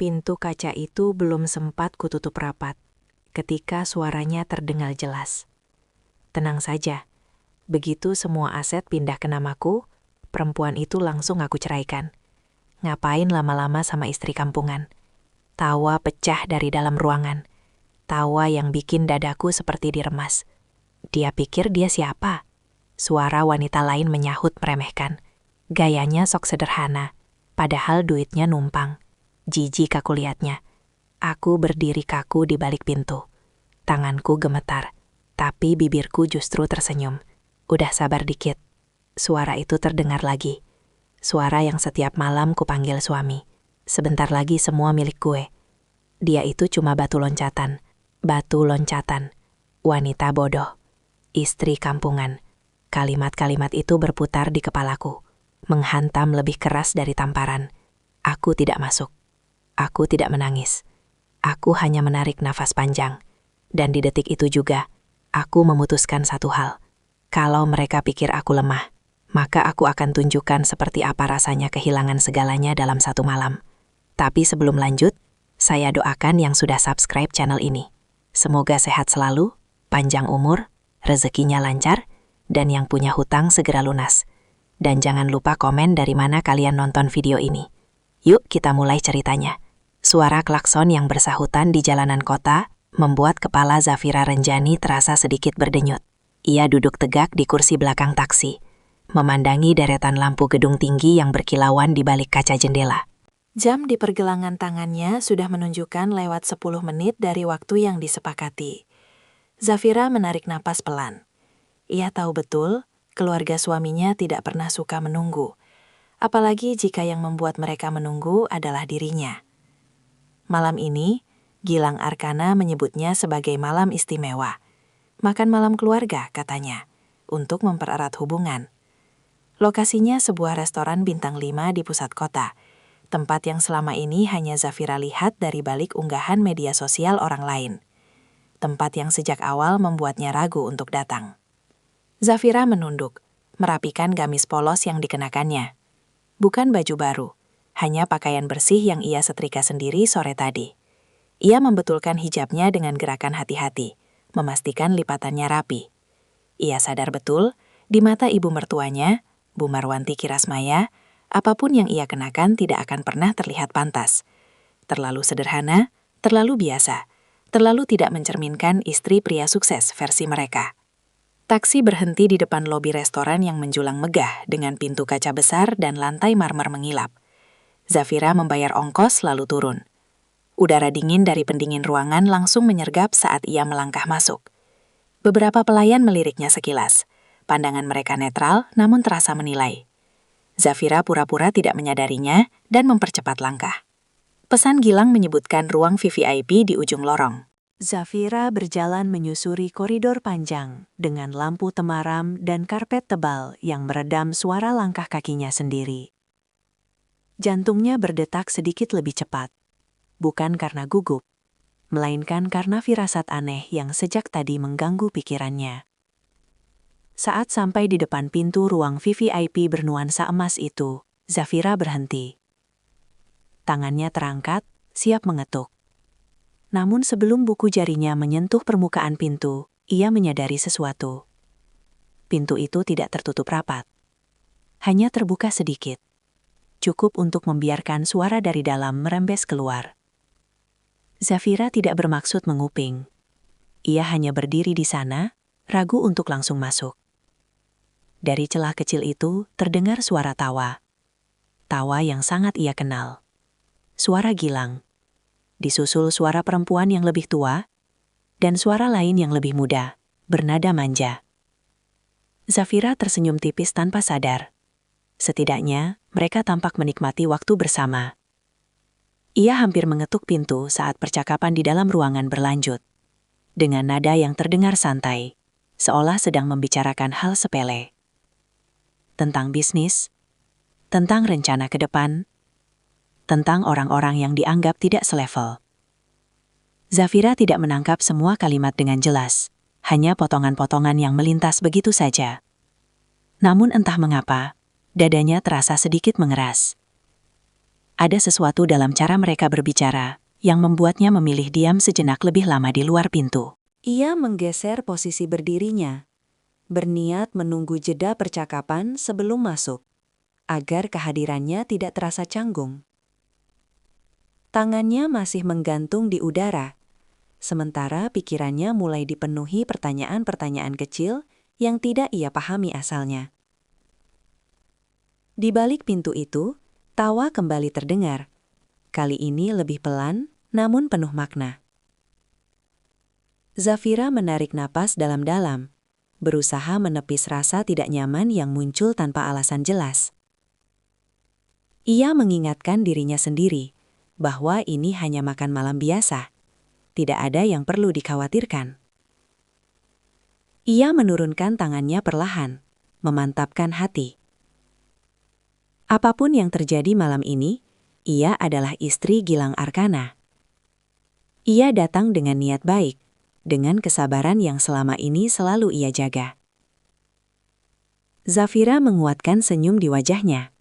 Pintu kaca itu belum sempat kututup rapat ketika suaranya terdengar jelas. Tenang saja, begitu semua aset pindah ke namaku, perempuan itu langsung aku ceraikan. Ngapain lama-lama sama istri kampungan? Tawa pecah dari dalam ruangan. Tawa yang bikin dadaku seperti diremas. Dia pikir dia siapa? Suara wanita lain menyahut meremehkan. Gayanya sok sederhana, padahal duitnya numpang. Jijik aku liatnya. Aku berdiri kaku di balik pintu. Tanganku gemetar, tapi bibirku justru tersenyum. Udah sabar dikit. Suara itu terdengar lagi. Suara yang setiap malam kupanggil suami. Sebentar lagi semua milik gue. Dia itu cuma batu loncatan. Batu loncatan. Wanita bodoh. Istri kampungan. Kalimat-kalimat itu berputar di kepalaku. Menghantam lebih keras dari tamparan. Aku tidak masuk. Aku tidak menangis. Aku hanya menarik nafas panjang. Dan di detik itu juga, aku memutuskan satu hal. Kalau mereka pikir aku lemah, maka aku akan tunjukkan seperti apa rasanya kehilangan segalanya dalam satu malam. Tapi sebelum lanjut, saya doakan yang sudah subscribe channel ini. Semoga sehat selalu, panjang umur, rezekinya lancar, dan yang punya hutang segera lunas. Dan jangan lupa komen dari mana kalian nonton video ini. Yuk kita mulai ceritanya. Suara klakson yang bersahutan di jalanan kota membuat kepala Zafira Renjani terasa sedikit berdenyut. Ia duduk tegak di kursi belakang taksi, memandangi deretan lampu gedung tinggi yang berkilauan di balik kaca jendela. Jam di pergelangan tangannya sudah menunjukkan lewat 10 menit dari waktu yang disepakati. Zafira menarik napas pelan. Ia tahu betul, keluarga suaminya tidak pernah suka menunggu. Apalagi jika yang membuat mereka menunggu adalah dirinya. Malam ini, Gilang Arkana menyebutnya sebagai malam istimewa. Makan malam keluarga, katanya, untuk mempererat hubungan. Lokasinya sebuah restoran bintang 5 di pusat kota, tempat yang selama ini hanya Zafira lihat dari balik unggahan media sosial orang lain. Tempat yang sejak awal membuatnya ragu untuk datang. Zafira menunduk, merapikan gamis polos yang dikenakannya. Bukan baju baru, hanya pakaian bersih yang ia setrika sendiri sore tadi. Ia membetulkan hijabnya dengan gerakan hati-hati, memastikan lipatannya rapi. Ia sadar betul, di mata ibu mertuanya, Bu Marwanti Kirasmaya, apapun yang ia kenakan tidak akan pernah terlihat pantas. Terlalu sederhana, terlalu biasa, terlalu tidak mencerminkan istri pria sukses versi mereka. Taksi berhenti di depan lobi restoran yang menjulang megah dengan pintu kaca besar dan lantai marmer mengilap. Zafira membayar ongkos lalu turun. Udara dingin dari pendingin ruangan langsung menyergap saat ia melangkah masuk. Beberapa pelayan meliriknya sekilas. Pandangan mereka netral namun terasa menilai. Zafira pura-pura tidak menyadarinya dan mempercepat langkah. Pesan Gilang menyebutkan ruang VVIP di ujung lorong. Zafira berjalan menyusuri koridor panjang dengan lampu temaram dan karpet tebal yang meredam suara langkah kakinya sendiri. Jantungnya berdetak sedikit lebih cepat, bukan karena gugup, melainkan karena firasat aneh yang sejak tadi mengganggu pikirannya. Saat sampai di depan pintu ruang VVIP bernuansa emas itu, Zafira berhenti. Tangannya terangkat, siap mengetuk. Namun sebelum buku jarinya menyentuh permukaan pintu, ia menyadari sesuatu. Pintu itu tidak tertutup rapat. Hanya terbuka sedikit. Cukup untuk membiarkan suara dari dalam merembes keluar. Zafira tidak bermaksud menguping. Ia hanya berdiri di sana, ragu untuk langsung masuk. Dari celah kecil itu terdengar suara tawa. Tawa yang sangat ia kenal. Suara Gilang. Disusul suara perempuan yang lebih tua, dan suara lain yang lebih muda, bernada manja. Zafira tersenyum tipis tanpa sadar. Setidaknya, mereka tampak menikmati waktu bersama. Ia hampir mengetuk pintu saat percakapan di dalam ruangan berlanjut. Dengan nada yang terdengar santai, seolah sedang membicarakan hal sepele. Tentang bisnis, tentang rencana ke depan, tentang orang-orang yang dianggap tidak selevel. Zafira tidak menangkap semua kalimat dengan jelas, hanya potongan-potongan yang melintas begitu saja. Namun entah mengapa, dadanya terasa sedikit mengeras. Ada sesuatu dalam cara mereka berbicara yang membuatnya memilih diam sejenak lebih lama di luar pintu. Ia menggeser posisi berdirinya, berniat menunggu jeda percakapan sebelum masuk, agar kehadirannya tidak terasa canggung. Tangannya masih menggantung di udara, sementara pikirannya mulai dipenuhi pertanyaan-pertanyaan kecil yang tidak ia pahami asalnya. Di balik pintu itu, tawa kembali terdengar. Kali ini lebih pelan, namun penuh makna. Zafira menarik napas dalam-dalam, berusaha menepis rasa tidak nyaman yang muncul tanpa alasan jelas. Ia mengingatkan dirinya sendiri bahwa ini hanya makan malam biasa. Tidak ada yang perlu dikhawatirkan. Ia menurunkan tangannya perlahan, memantapkan hati. Apapun yang terjadi malam ini, ia adalah istri Gilang Arkana. Ia datang dengan niat baik, dengan kesabaran yang selama ini selalu ia jaga. Zafira menguatkan senyum di wajahnya.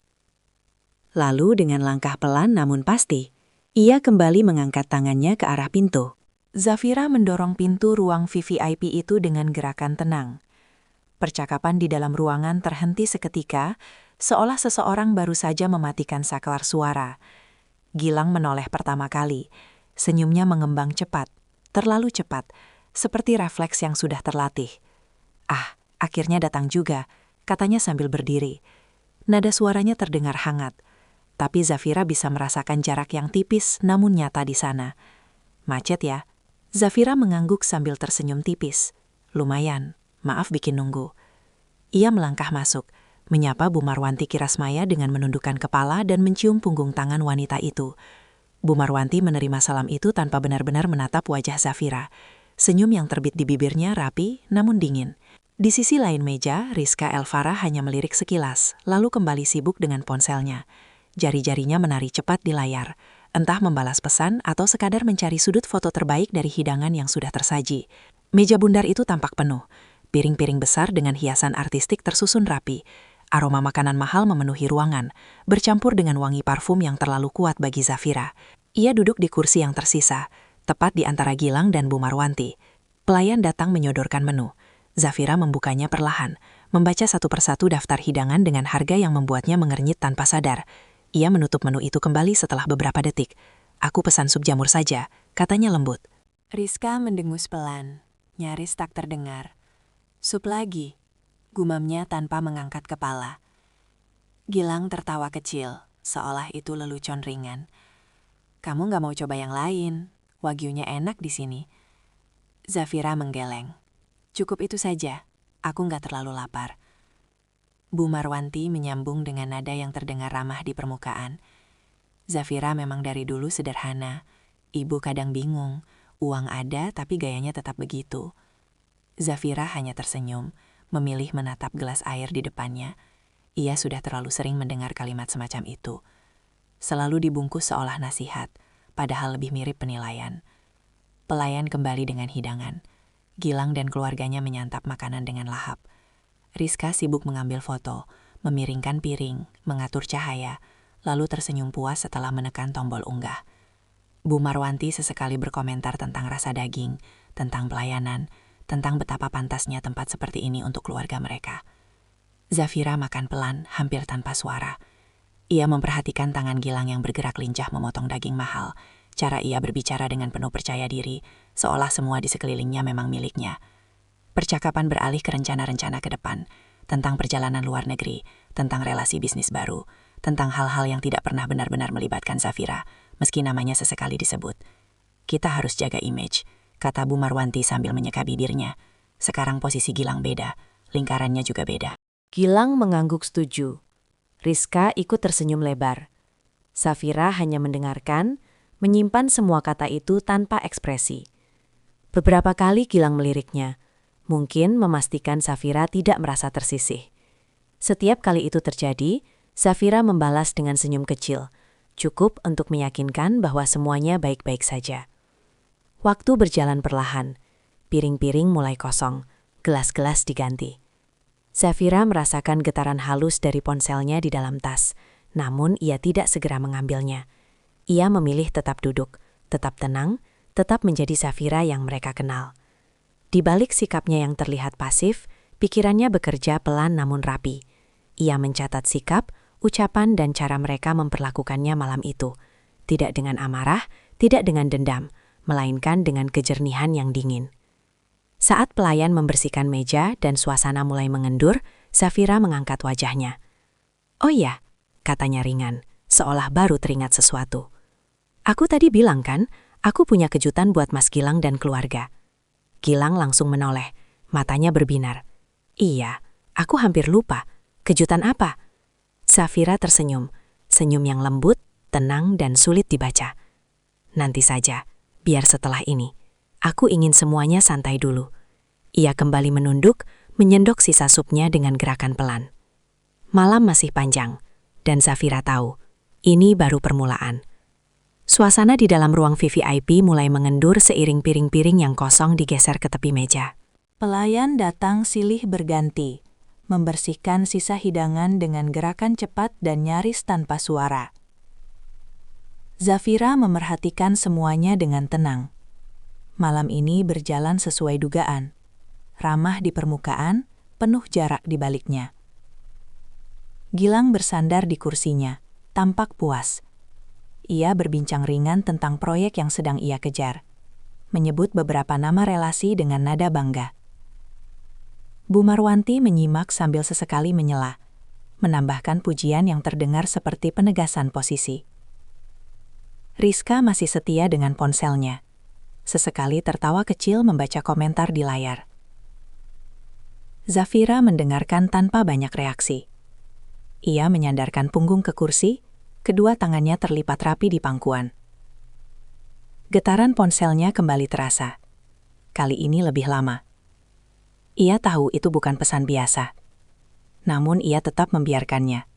Lalu dengan langkah pelan namun pasti, ia kembali mengangkat tangannya ke arah pintu. Zafira mendorong pintu ruang VVIP itu dengan gerakan tenang. Percakapan di dalam ruangan terhenti seketika, seolah seseorang baru saja mematikan saklar suara. Gilang menoleh pertama kali. Senyumnya mengembang cepat, terlalu cepat, seperti refleks yang sudah terlatih. "Ah, akhirnya datang juga," katanya sambil berdiri. Nada suaranya terdengar hangat, tapi Zafira bisa merasakan jarak yang tipis namun nyata di sana. "Macet ya?" Zafira mengangguk sambil tersenyum tipis. "Lumayan, maaf bikin nunggu." Ia melangkah masuk, menyapa Bu Marwanti Kirasmaya dengan menundukkan kepala dan mencium punggung tangan wanita itu. Bu Marwanti menerima salam itu tanpa benar-benar menatap wajah Zafira. Senyum yang terbit di bibirnya rapi namun dingin. Di sisi lain meja, Rizka Elvara hanya melirik sekilas, lalu kembali sibuk dengan ponselnya. Jari-jarinya menari cepat di layar, entah membalas pesan atau sekadar mencari sudut foto terbaik dari hidangan yang sudah tersaji. Meja bundar itu tampak penuh. Piring-piring besar dengan hiasan artistik tersusun rapi. Aroma makanan mahal memenuhi ruangan, bercampur dengan wangi parfum yang terlalu kuat bagi Zafira. Ia duduk di kursi yang tersisa, tepat di antara Gilang dan Bu Marwanti. Pelayan datang menyodorkan menu. Zafira membukanya perlahan, membaca satu persatu daftar hidangan dengan harga yang membuatnya mengernyit tanpa sadar. Ia menutup menu itu kembali setelah beberapa detik. "Aku pesan sup jamur saja," katanya lembut. Rizka mendengus pelan, nyaris tak terdengar. "Sup lagi," gumamnya tanpa mengangkat kepala. Gilang tertawa kecil, seolah itu lelucon ringan. "Kamu gak mau coba yang lain? Wagyunya enak di sini." Zafira menggeleng. "Cukup itu saja, aku gak terlalu lapar." Bu Marwanti menyambung dengan nada yang terdengar ramah di permukaan. "Zafira memang dari dulu sederhana. Ibu kadang bingung, uang ada tapi gayanya tetap begitu." Zafira hanya tersenyum, memilih menatap gelas air di depannya. Ia sudah terlalu sering mendengar kalimat semacam itu. Selalu dibungkus seolah nasihat, padahal lebih mirip penilaian. Pelayan kembali dengan hidangan. Gilang dan keluarganya menyantap makanan dengan lahap. Rizka sibuk mengambil foto, memiringkan piring, mengatur cahaya, lalu tersenyum puas setelah menekan tombol unggah. Bu Marwanti sesekali berkomentar tentang rasa daging, tentang pelayanan, tentang betapa pantasnya tempat seperti ini untuk keluarga mereka. Zafira makan pelan, hampir tanpa suara. Ia memperhatikan tangan Gilang yang bergerak lincah memotong daging mahal. Cara ia berbicara dengan penuh percaya diri, seolah semua di sekelilingnya memang miliknya. Percakapan beralih ke rencana-rencana ke depan, tentang perjalanan luar negeri, tentang relasi bisnis baru, tentang hal-hal yang tidak pernah benar-benar melibatkan Zafira, meski namanya sesekali disebut. "Kita harus jaga image," kata Bu Marwanti sambil menyeka bibirnya. Sekarang posisi Gilang beda, lingkarannya juga beda. Gilang mengangguk setuju. Rizka ikut tersenyum lebar. Zafira hanya mendengarkan, menyimpan semua kata itu tanpa ekspresi. Beberapa kali Gilang meliriknya, mungkin memastikan Zafira tidak merasa tersisih. Setiap kali itu terjadi, Zafira membalas dengan senyum kecil, cukup untuk meyakinkan bahwa semuanya baik-baik saja. Waktu berjalan perlahan, piring-piring mulai kosong, gelas-gelas diganti. Zafira merasakan getaran halus dari ponselnya di dalam tas, namun ia tidak segera mengambilnya. Ia memilih tetap duduk, tetap tenang, tetap menjadi Zafira yang mereka kenal. Di balik sikapnya yang terlihat pasif, pikirannya bekerja pelan namun rapi. Ia mencatat sikap, ucapan dan cara mereka memperlakukannya malam itu. Tidak dengan amarah, tidak dengan dendam, melainkan dengan kejernihan yang dingin. Saat pelayan membersihkan meja dan suasana mulai mengendur, Zafira mengangkat wajahnya. "Oh iya," katanya ringan, seolah baru teringat sesuatu. "Aku tadi bilang kan, aku punya kejutan buat Mas Gilang dan keluarga." Gilang langsung menoleh, matanya berbinar. "Iya, aku hampir lupa. Kejutan apa?" Zafira tersenyum, senyum yang lembut, tenang dan sulit dibaca. "Nanti saja, biar setelah ini. Aku ingin semuanya santai dulu." Ia kembali menunduk, menyendok sisa supnya dengan gerakan pelan. Malam masih panjang, dan Zafira tahu, ini baru permulaan. Suasana di dalam ruang VVIP mulai mengendur seiring piring-piring yang kosong digeser ke tepi meja. Pelayan datang silih berganti, membersihkan sisa hidangan dengan gerakan cepat dan nyaris tanpa suara. Zafira memerhatikan semuanya dengan tenang. Malam ini berjalan sesuai dugaan. Ramah di permukaan, penuh jarak di baliknya. Gilang bersandar di kursinya, tampak puas. Ia berbincang ringan tentang proyek yang sedang ia kejar, menyebut beberapa nama relasi dengan nada bangga. Bu Marwanti menyimak sambil sesekali menyela, menambahkan pujian yang terdengar seperti penegasan posisi. Rizka masih setia dengan ponselnya. Sesekali tertawa kecil membaca komentar di layar. Zafira mendengarkan tanpa banyak reaksi. Ia menyandarkan punggung ke kursi, kedua tangannya terlipat rapi di pangkuan. Getaran ponselnya kembali terasa. Kali ini lebih lama. Ia tahu itu bukan pesan biasa. Namun ia tetap membiarkannya.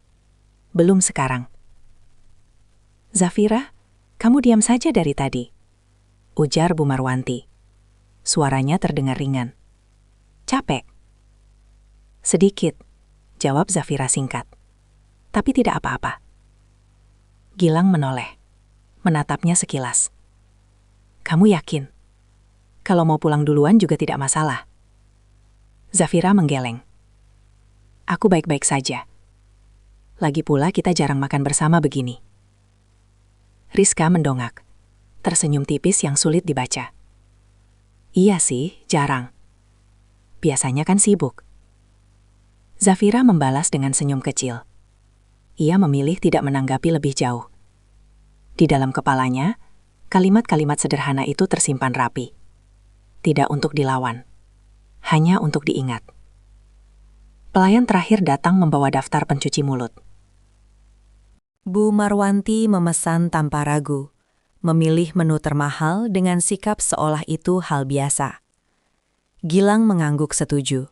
Belum sekarang. "Zafira, kamu diam saja dari tadi," ujar Bu Marwanti. Suaranya terdengar ringan. "Capek?" "Sedikit," jawab Zafira singkat. "Tapi tidak apa-apa." Gilang menoleh, menatapnya sekilas. "Kamu yakin? Kalau mau pulang duluan juga tidak masalah." Zafira menggeleng. "Aku baik-baik saja. Lagi pula kita jarang makan bersama begini." Rizka mendongak, tersenyum tipis yang sulit dibaca. "Iya sih, jarang. Biasanya kan sibuk." Zafira membalas dengan senyum kecil. Ia memilih tidak menanggapi lebih jauh. Di dalam kepalanya, kalimat-kalimat sederhana itu tersimpan rapi. Tidak untuk dilawan, hanya untuk diingat. Pelayan terakhir datang membawa daftar pencuci mulut. Bu Marwanti memesan tanpa ragu, memilih menu termahal dengan sikap seolah itu hal biasa. Gilang mengangguk setuju.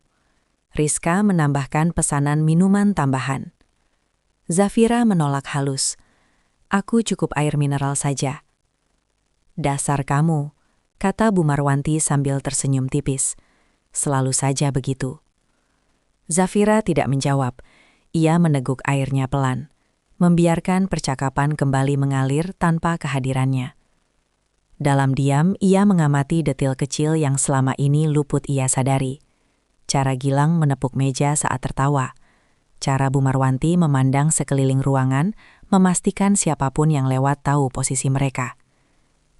Rizka menambahkan pesanan minuman tambahan. Zafira menolak halus. "Aku cukup air mineral saja." "Dasar kamu," kata Bu Marwanti sambil tersenyum tipis. "Selalu saja begitu." Zafira tidak menjawab. Ia meneguk airnya pelan, membiarkan percakapan kembali mengalir tanpa kehadirannya. Dalam diam, ia mengamati detil kecil yang selama ini luput ia sadari. Cara Gilang menepuk meja saat tertawa. Cara Bu Marwanti memandang sekeliling ruangan, memastikan siapapun yang lewat tahu posisi mereka.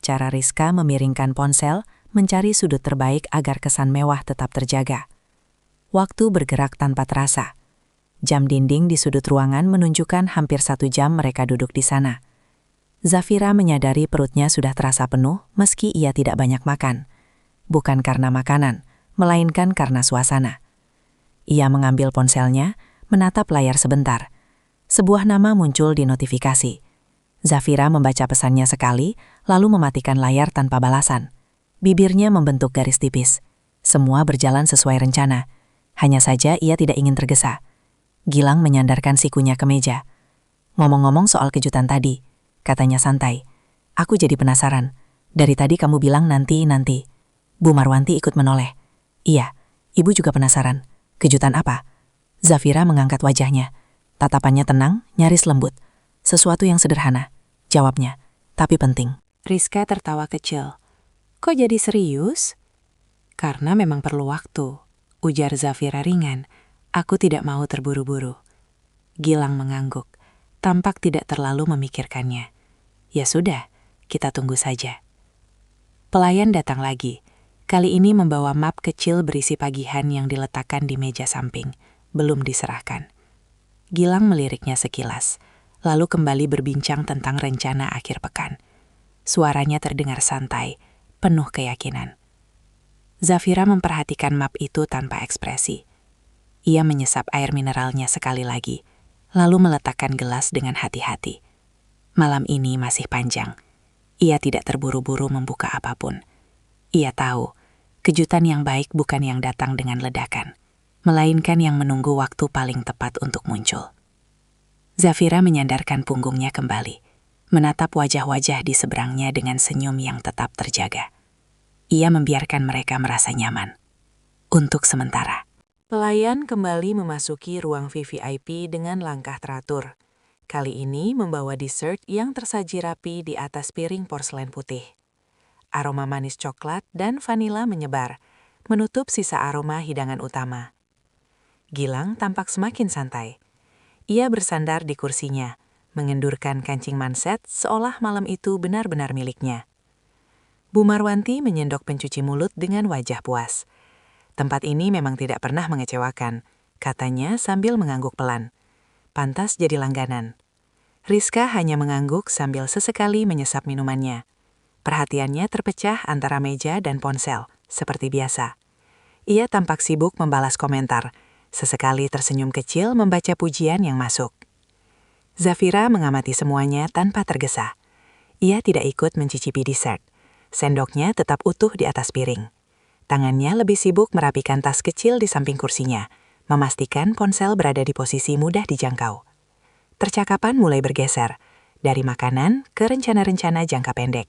Cara Rizka memiringkan ponsel, mencari sudut terbaik agar kesan mewah tetap terjaga. Waktu bergerak tanpa terasa. Jam dinding di sudut ruangan menunjukkan hampir 1 jam mereka duduk di sana. Zafira menyadari perutnya sudah terasa penuh meski ia tidak banyak makan. Bukan karena makanan, melainkan karena suasana. Ia mengambil ponselnya, menatap layar sebentar. Sebuah nama muncul di notifikasi. Zafira membaca pesannya sekali, lalu mematikan layar tanpa balasan. Bibirnya membentuk garis tipis. Semua berjalan sesuai rencana. Hanya saja ia tidak ingin tergesa. Gilang menyandarkan sikunya ke meja. "Ngomong-ngomong soal kejutan tadi," katanya santai. "Aku jadi penasaran. Dari tadi kamu bilang nanti. Bu Marwanti ikut menoleh. "Iya, ibu juga penasaran. Kejutan apa?" Zafira mengangkat wajahnya. Tatapannya tenang, nyaris lembut. Sesuatu yang sederhana, jawabnya, tapi penting. Rizka tertawa kecil. Kok jadi serius? Karena memang perlu waktu, ujar Zafira ringan. Aku tidak mau terburu-buru. Gilang mengangguk, tampak tidak terlalu memikirkannya. Ya sudah, kita tunggu saja. Pelayan datang lagi. Kali ini membawa map kecil berisi pagihan yang diletakkan di meja samping, belum diserahkan. Gilang meliriknya sekilas, lalu kembali berbincang tentang rencana akhir pekan. Suaranya terdengar santai, penuh keyakinan. Zafira memperhatikan map itu tanpa ekspresi. Ia menyesap air mineralnya sekali lagi, lalu meletakkan gelas dengan hati-hati. Malam ini masih panjang. Ia tidak terburu-buru membuka apapun. Ia tahu, kejutan yang baik bukan yang datang dengan ledakan, melainkan yang menunggu waktu paling tepat untuk muncul. Zafira menyandarkan punggungnya kembali, menatap wajah-wajah di seberangnya dengan senyum yang tetap terjaga. Ia membiarkan mereka merasa nyaman. Untuk sementara. Pelayan kembali memasuki ruang VVIP dengan langkah teratur. Kali ini membawa dessert yang tersaji rapi di atas piring porselen putih. Aroma manis coklat dan vanila menyebar, menutup sisa aroma hidangan utama. Gilang tampak semakin santai. Ia bersandar di kursinya, mengendurkan kancing manset seolah malam itu benar-benar miliknya. Bu Marwanti menyendok pencuci mulut dengan wajah puas. Tempat ini memang tidak pernah mengecewakan, katanya sambil mengangguk pelan. Pantas jadi langganan. Rizka hanya mengangguk sambil sesekali menyesap minumannya. Perhatiannya terpecah antara meja dan ponsel, seperti biasa. Ia tampak sibuk membalas komentar, sesekali tersenyum kecil membaca pujian yang masuk. Zafira mengamati semuanya tanpa tergesa. Ia tidak ikut mencicipi dessert. Sendoknya tetap utuh di atas piring. Tangannya lebih sibuk merapikan tas kecil di samping kursinya, memastikan ponsel berada di posisi mudah dijangkau. Percakapan mulai bergeser, dari makanan ke rencana-rencana jangka pendek.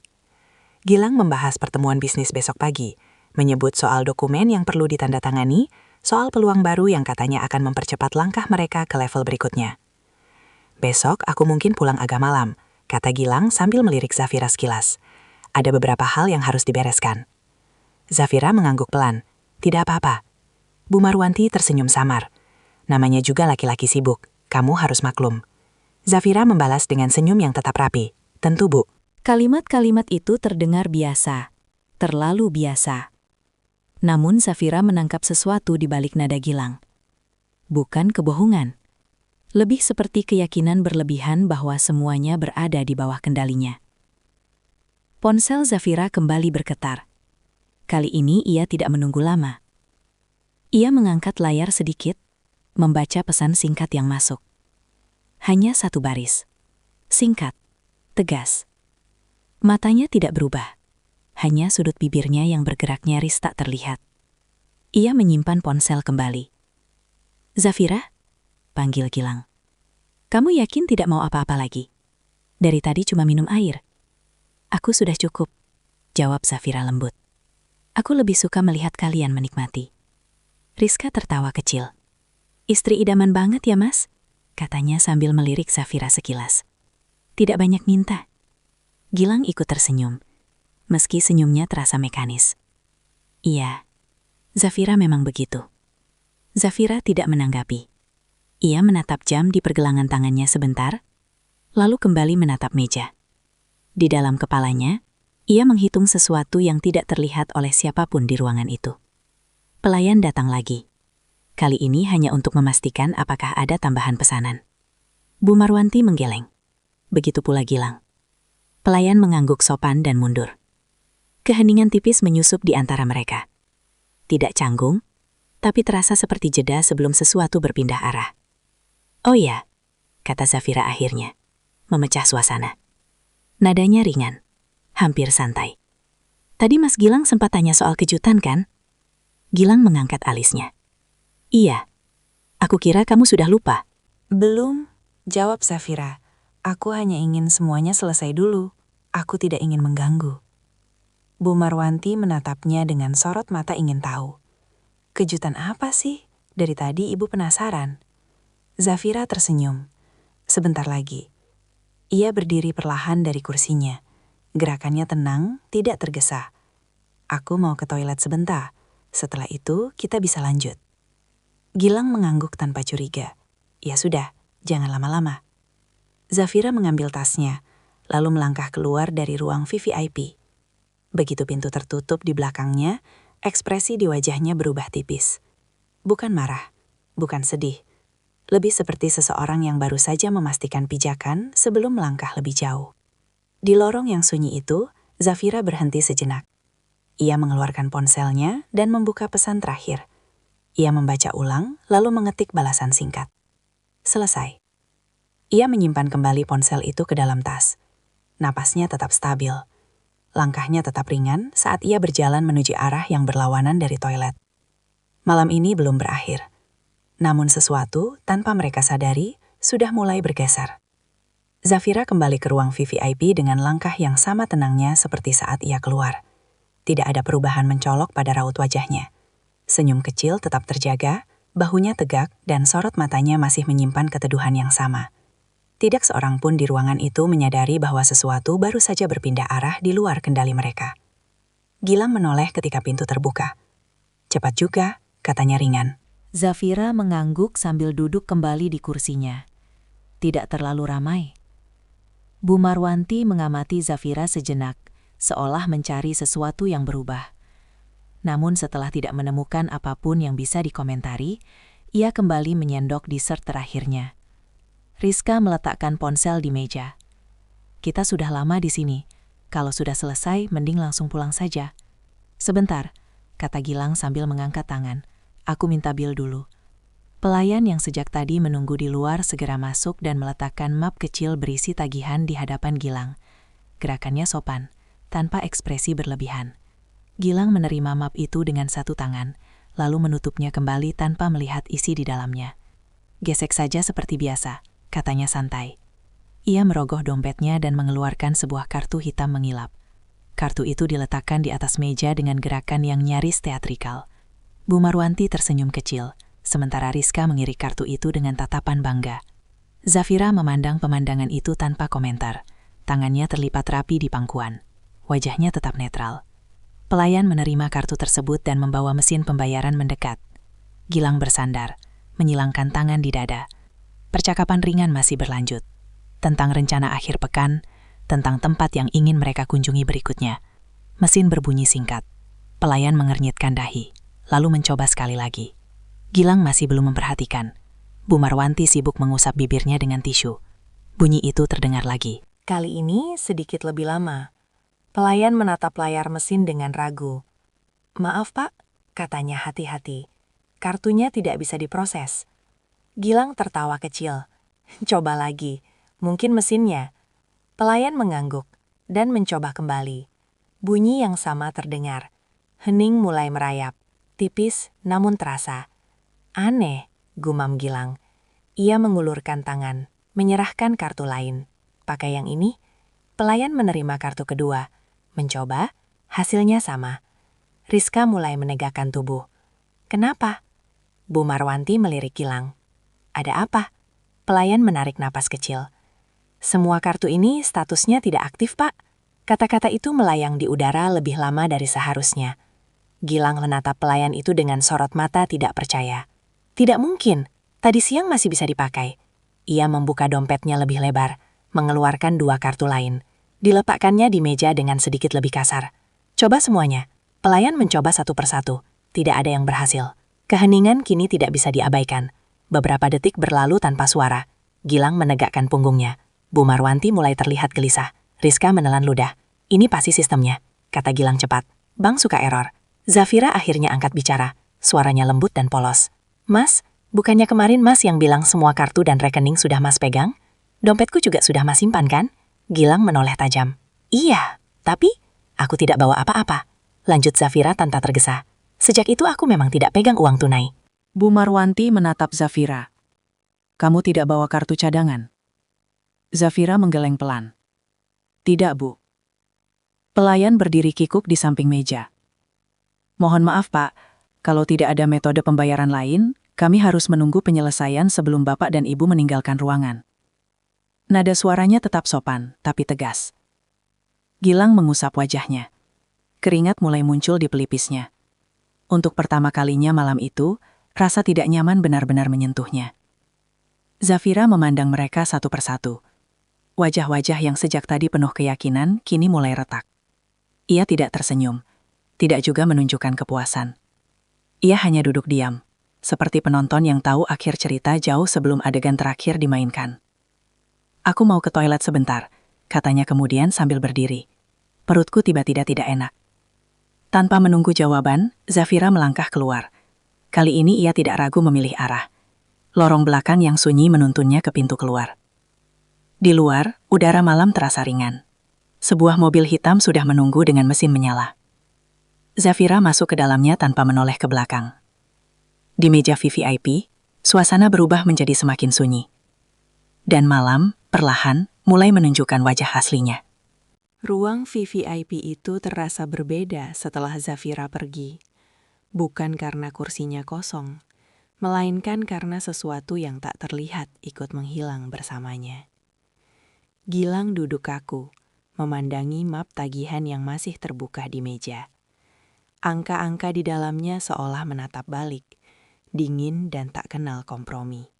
Gilang membahas pertemuan bisnis besok pagi, menyebut soal dokumen yang perlu ditandatangani, soal peluang baru yang katanya akan mempercepat langkah mereka ke level berikutnya. Besok aku mungkin pulang agak malam, kata Gilang sambil melirik Zafira sekilas. Ada beberapa hal yang harus dibereskan. Zafira mengangguk pelan. Tidak apa-apa. Bu Marwanti tersenyum samar. Namanya juga laki-laki sibuk. Kamu harus maklum. Zafira membalas dengan senyum yang tetap rapi. Tentu, Bu. Kalimat-kalimat itu terdengar biasa, terlalu biasa. Namun Zafira menangkap sesuatu di balik nada Gilang. Bukan kebohongan. Lebih seperti keyakinan berlebihan bahwa semuanya berada di bawah kendalinya. Ponsel Zafira kembali bergetar. Kali ini ia tidak menunggu lama. Ia mengangkat layar sedikit, membaca pesan singkat yang masuk. Hanya satu baris. Singkat, tegas. Matanya tidak berubah. Hanya sudut bibirnya yang bergerak nyaris tak terlihat. Ia menyimpan ponsel kembali. Zafira? Panggil Gilang. Kamu yakin tidak mau apa-apa lagi? Dari tadi cuma minum air. Aku sudah cukup, jawab Zafira lembut. Aku lebih suka melihat kalian menikmati. Rizka tertawa kecil. Istri idaman banget ya, Mas? Katanya sambil melirik Zafira sekilas. Tidak banyak minta. Gilang ikut tersenyum, meski senyumnya terasa mekanis. Iya, Zafira memang begitu. Zafira tidak menanggapi. Ia menatap jam di pergelangan tangannya sebentar, lalu kembali menatap meja. Di dalam kepalanya, ia menghitung sesuatu yang tidak terlihat oleh siapapun di ruangan itu. Pelayan datang lagi. Kali ini hanya untuk memastikan apakah ada tambahan pesanan. Bu Marwanti menggeleng. Begitu pula Gilang. Pelayan mengangguk sopan dan mundur. Keheningan tipis menyusup di antara mereka. Tidak canggung, tapi terasa seperti jeda sebelum sesuatu berpindah arah. Oh ya, kata Zafira akhirnya, memecah suasana. Nadanya ringan, hampir santai. Tadi Mas Gilang sempat tanya soal kejutan kan? Gilang mengangkat alisnya. Iya, aku kira kamu sudah lupa. Belum, jawab Zafira. Aku hanya ingin semuanya selesai dulu. Aku tidak ingin mengganggu. Bu Marwanti menatapnya dengan sorot mata ingin tahu. Kejutan apa sih? Dari tadi ibu penasaran. Zafira tersenyum. Sebentar lagi. Ia berdiri perlahan dari kursinya. Gerakannya tenang, tidak tergesa. Aku mau ke toilet sebentar. Setelah itu, kita bisa lanjut. Gilang mengangguk tanpa curiga. Ya sudah, jangan lama-lama. Zafira mengambil tasnya, lalu melangkah keluar dari ruang VVIP. Begitu pintu tertutup di belakangnya, ekspresi di wajahnya berubah tipis. Bukan marah, bukan sedih. Lebih seperti seseorang yang baru saja memastikan pijakan sebelum melangkah lebih jauh. Di lorong yang sunyi itu, Zafira berhenti sejenak. Ia mengeluarkan ponselnya dan membuka pesan terakhir. Ia membaca ulang, lalu mengetik balasan singkat. Selesai. Ia menyimpan kembali ponsel itu ke dalam tas. Napasnya tetap stabil. Langkahnya tetap ringan saat ia berjalan menuju arah yang berlawanan dari toilet. Malam ini belum berakhir. Namun sesuatu, tanpa mereka sadari, sudah mulai bergeser. Zafira kembali ke ruang VVIP dengan langkah yang sama tenangnya seperti saat ia keluar. Tidak ada perubahan mencolok pada raut wajahnya. Senyum kecil tetap terjaga, bahunya tegak, dan sorot matanya masih menyimpan keteduhan yang sama. Tidak seorang pun di ruangan itu menyadari bahwa sesuatu baru saja berpindah arah di luar kendali mereka. Gilang menoleh ketika pintu terbuka. Cepat juga, katanya ringan. Zafira mengangguk sambil duduk kembali di kursinya. Tidak terlalu ramai. Bu Marwanti mengamati Zafira sejenak, seolah mencari sesuatu yang berubah. Namun setelah tidak menemukan apapun yang bisa dikomentari, ia kembali menyendok dessert terakhirnya. Rizka meletakkan ponsel di meja. Kita sudah lama di sini. Kalau sudah selesai, mending langsung pulang saja. Sebentar, kata Gilang sambil mengangkat tangan. Aku minta bil dulu. Pelayan yang sejak tadi menunggu di luar segera masuk dan meletakkan map kecil berisi tagihan di hadapan Gilang. Gerakannya sopan, tanpa ekspresi berlebihan. Gilang menerima map itu dengan satu tangan, lalu menutupnya kembali tanpa melihat isi di dalamnya. Gesek saja seperti biasa, katanya santai. Ia merogoh dompetnya dan mengeluarkan sebuah kartu hitam mengilap. Kartu itu diletakkan di atas meja dengan gerakan yang nyaris teatrikal. Bu Marwanti tersenyum kecil, sementara Rizka mengirik kartu itu dengan tatapan bangga. Zafira memandang pemandangan itu tanpa komentar. Tangannya terlipat rapi di pangkuan. Wajahnya tetap netral. Pelayan menerima kartu tersebut dan membawa mesin pembayaran mendekat. Gilang bersandar, menyilangkan tangan di dada. Percakapan ringan masih berlanjut. Tentang rencana akhir pekan, tentang tempat yang ingin mereka kunjungi berikutnya. Mesin berbunyi singkat. Pelayan mengernyitkan dahi, lalu mencoba sekali lagi. Gilang masih belum memperhatikan. Bu Marwanti sibuk mengusap bibirnya dengan tisu. Bunyi itu terdengar lagi. Kali ini sedikit lebih lama. Pelayan menatap layar mesin dengan ragu. Maaf pak, katanya hati-hati. Kartunya tidak bisa diproses. Gilang tertawa kecil. Coba lagi, mungkin mesinnya. Pelayan mengangguk dan mencoba kembali. Bunyi yang sama terdengar. Hening mulai merayap, tipis namun terasa. Aneh, gumam Gilang. Ia mengulurkan tangan, menyerahkan kartu lain. Pakai yang ini. Pelayan menerima kartu kedua. Mencoba, hasilnya sama. Rizka mulai menegakkan tubuh. Kenapa? Bu Marwanti melirik Gilang. Ada apa? Pelayan menarik napas kecil. Semua kartu ini statusnya tidak aktif, Pak. Kata-kata itu melayang di udara lebih lama dari seharusnya. Gilang menatap pelayan itu dengan sorot mata tidak percaya. Tidak mungkin, tadi siang masih bisa dipakai. Ia membuka dompetnya lebih lebar, mengeluarkan 2 kartu lain. Diletakkannya di meja dengan sedikit lebih kasar. Coba semuanya. Pelayan mencoba satu persatu. Tidak ada yang berhasil. Keheningan kini tidak bisa diabaikan. Beberapa detik berlalu tanpa suara. Gilang menegakkan punggungnya. Bu Marwanti mulai terlihat gelisah. Rizka menelan ludah. Ini pasti sistemnya, kata Gilang cepat. Bang suka error. Zafira akhirnya angkat bicara. Suaranya lembut dan polos. Mas, bukannya kemarin Mas yang bilang semua kartu dan rekening sudah Mas pegang? Dompetku juga sudah Mas simpan kan? Gilang menoleh tajam. Iya, tapi aku tidak bawa apa-apa. Lanjut Zafira tanpa tergesa. Sejak itu aku memang tidak pegang uang tunai. Bu Marwanti menatap Zafira. Kamu tidak bawa kartu cadangan? Zafira menggeleng pelan. Tidak, Bu. Pelayan berdiri kikuk di samping meja. Mohon maaf, Pak. Kalau tidak ada metode pembayaran lain, kami harus menunggu penyelesaian sebelum Bapak dan Ibu meninggalkan ruangan. Nada suaranya tetap sopan, tapi tegas. Gilang mengusap wajahnya. Keringat mulai muncul di pelipisnya. Untuk pertama kalinya malam itu, rasa tidak nyaman benar-benar menyentuhnya. Zafira memandang mereka satu persatu. Wajah-wajah yang sejak tadi penuh keyakinan kini mulai retak. Ia tidak tersenyum, tidak juga menunjukkan kepuasan. Ia hanya duduk diam, seperti penonton yang tahu akhir cerita jauh sebelum adegan terakhir dimainkan. "Aku mau ke toilet sebentar," katanya kemudian sambil berdiri. Perutku tiba-tiba tidak enak. Tanpa menunggu jawaban, Zafira melangkah keluar. Kali ini ia tidak ragu memilih arah. Lorong belakang yang sunyi menuntunnya ke pintu keluar. Di luar, udara malam terasa ringan. Sebuah mobil hitam sudah menunggu dengan mesin menyala. Zafira masuk ke dalamnya tanpa menoleh ke belakang. Di meja VVIP, suasana berubah menjadi semakin sunyi. Dan malam, perlahan, mulai menunjukkan wajah aslinya. Ruang VVIP itu terasa berbeda setelah Zafira pergi. Bukan karena kursinya kosong, melainkan karena sesuatu yang tak terlihat ikut menghilang bersamanya. Gilang duduk kaku, memandangi map tagihan yang masih terbuka di meja. Angka-angka di dalamnya seolah menatap balik, dingin dan tak kenal kompromi.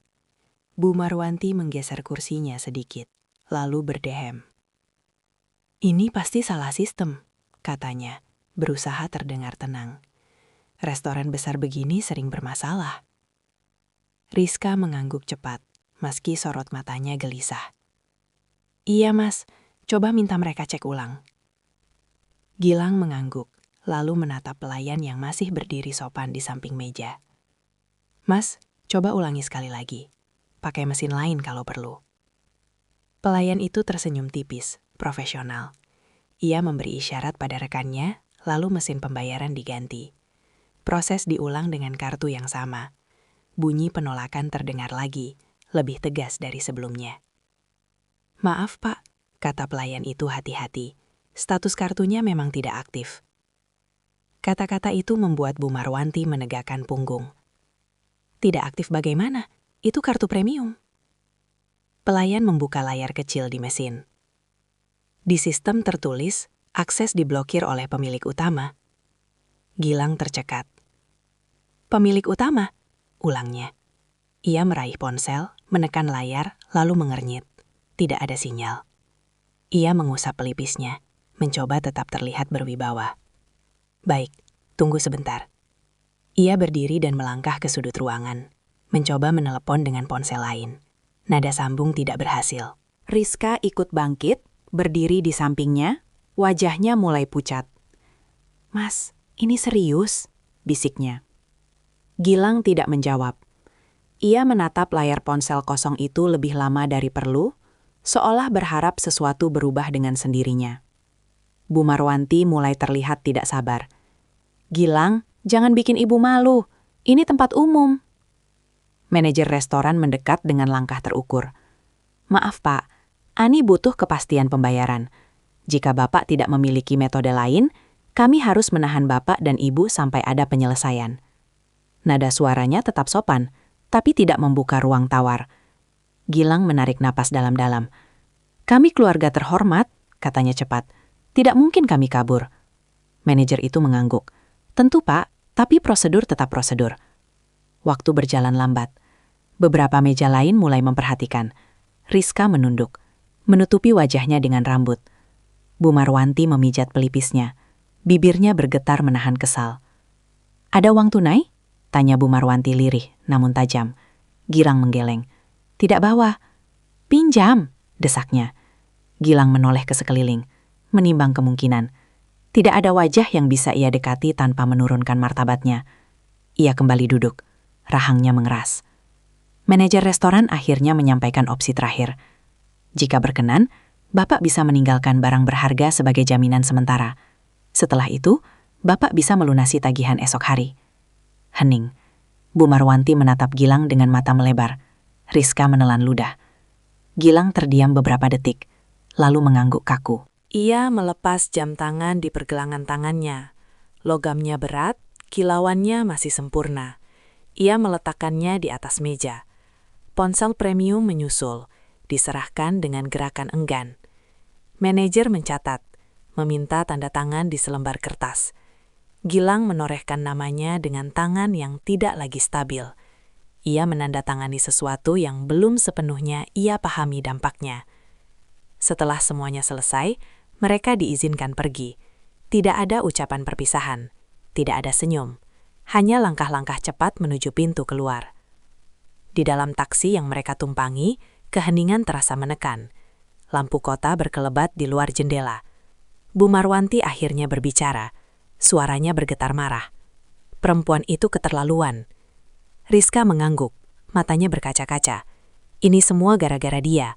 Bu Marwanti menggeser kursinya sedikit, lalu berdehem. "Ini pasti salah sistem," katanya, berusaha terdengar tenang. "Restoran besar begini sering bermasalah." Rizka mengangguk cepat, meski sorot matanya gelisah. "Iya mas, coba minta mereka cek ulang." Gilang mengangguk, lalu menatap pelayan yang masih berdiri sopan di samping meja. "Mas, coba ulangi sekali lagi. Pakai mesin lain kalau perlu." Pelayan itu tersenyum tipis, profesional. Ia memberi isyarat pada rekannya, lalu mesin pembayaran diganti. Proses diulang dengan kartu yang sama. Bunyi penolakan terdengar lagi, lebih tegas dari sebelumnya. "Maaf pak," kata pelayan itu hati-hati. "Status kartunya memang tidak aktif." Kata-kata itu membuat Bu Marwanti menegakkan punggung. "Tidak aktif bagaimana? Itu kartu premium." Pelayan membuka layar kecil di mesin. Di sistem tertulis, akses diblokir oleh pemilik utama. Gilang tercekat. "Pemilik utama?" ulangnya. Ia meraih ponsel, menekan layar, lalu mengernyit. Tidak ada sinyal. Ia mengusap pelipisnya, mencoba tetap terlihat berwibawa. "Baik, tunggu sebentar." Ia berdiri dan melangkah ke sudut ruangan, mencoba menelepon dengan ponsel lain. Nada sambung tidak berhasil. Rizka ikut bangkit, berdiri di sampingnya, wajahnya mulai pucat. "Mas, ini serius?" bisiknya. Gilang tidak menjawab. Ia menatap layar ponsel kosong itu lebih lama dari perlu, seolah berharap sesuatu berubah dengan sendirinya. Bu Marwanti mulai terlihat tidak sabar. "Gilang, jangan bikin ibu malu. Ini tempat umum." Manajer restoran mendekat dengan langkah terukur. "Maaf pak, Ani butuh kepastian pembayaran. Jika bapak tidak memiliki metode lain, kami harus menahan bapak dan ibu sampai ada penyelesaian." Nada suaranya tetap sopan, tapi tidak membuka ruang tawar. Gilang menarik napas dalam-dalam. "Kami keluarga terhormat," katanya cepat. "Tidak mungkin kami kabur." Manajer itu mengangguk. "Tentu pak, tapi prosedur tetap prosedur." Waktu berjalan lambat. Beberapa meja lain mulai memperhatikan. Rizka menunduk, menutupi wajahnya dengan rambut. Bu Marwanti memijat pelipisnya. Bibirnya bergetar menahan kesal. "Ada uang tunai?" tanya Bu Marwanti lirih, namun tajam. Gilang menggeleng. "Tidak bawa." "Pinjam," desaknya. Gilang menoleh ke sekeliling, menimbang kemungkinan. Tidak ada wajah yang bisa ia dekati tanpa menurunkan martabatnya. Ia kembali duduk. Rahangnya mengeras. Manajer restoran akhirnya menyampaikan opsi terakhir. "Jika berkenan, Bapak bisa meninggalkan barang berharga sebagai jaminan sementara. Setelah itu, Bapak bisa melunasi tagihan esok hari." Hening. Bu Marwanti menatap Gilang dengan mata melebar. Rizka menelan ludah. Gilang terdiam beberapa detik, lalu mengangguk kaku. Ia melepas jam tangan di pergelangan tangannya. Logamnya berat, kilauannya masih sempurna. Ia meletakkannya di atas meja. Ponsel premium menyusul. diserahkan dengan gerakan enggan. Manajer mencatat, meminta tanda tangan di selembar kertas. Gilang menorehkan namanya dengan tangan yang tidak lagi stabil. Ia menandatangani sesuatu yang belum sepenuhnya ia pahami dampaknya. Setelah semuanya selesai, mereka diizinkan pergi. Tidak ada ucapan perpisahan, tidak ada senyum, hanya langkah-langkah cepat menuju pintu keluar. Di dalam taksi yang mereka tumpangi, keheningan terasa menekan. Lampu kota berkelebat di luar jendela. Bu Marwanti akhirnya berbicara. Suaranya bergetar marah. Perempuan itu keterlaluan. Rizka mengangguk, matanya berkaca-kaca. Ini semua gara-gara dia.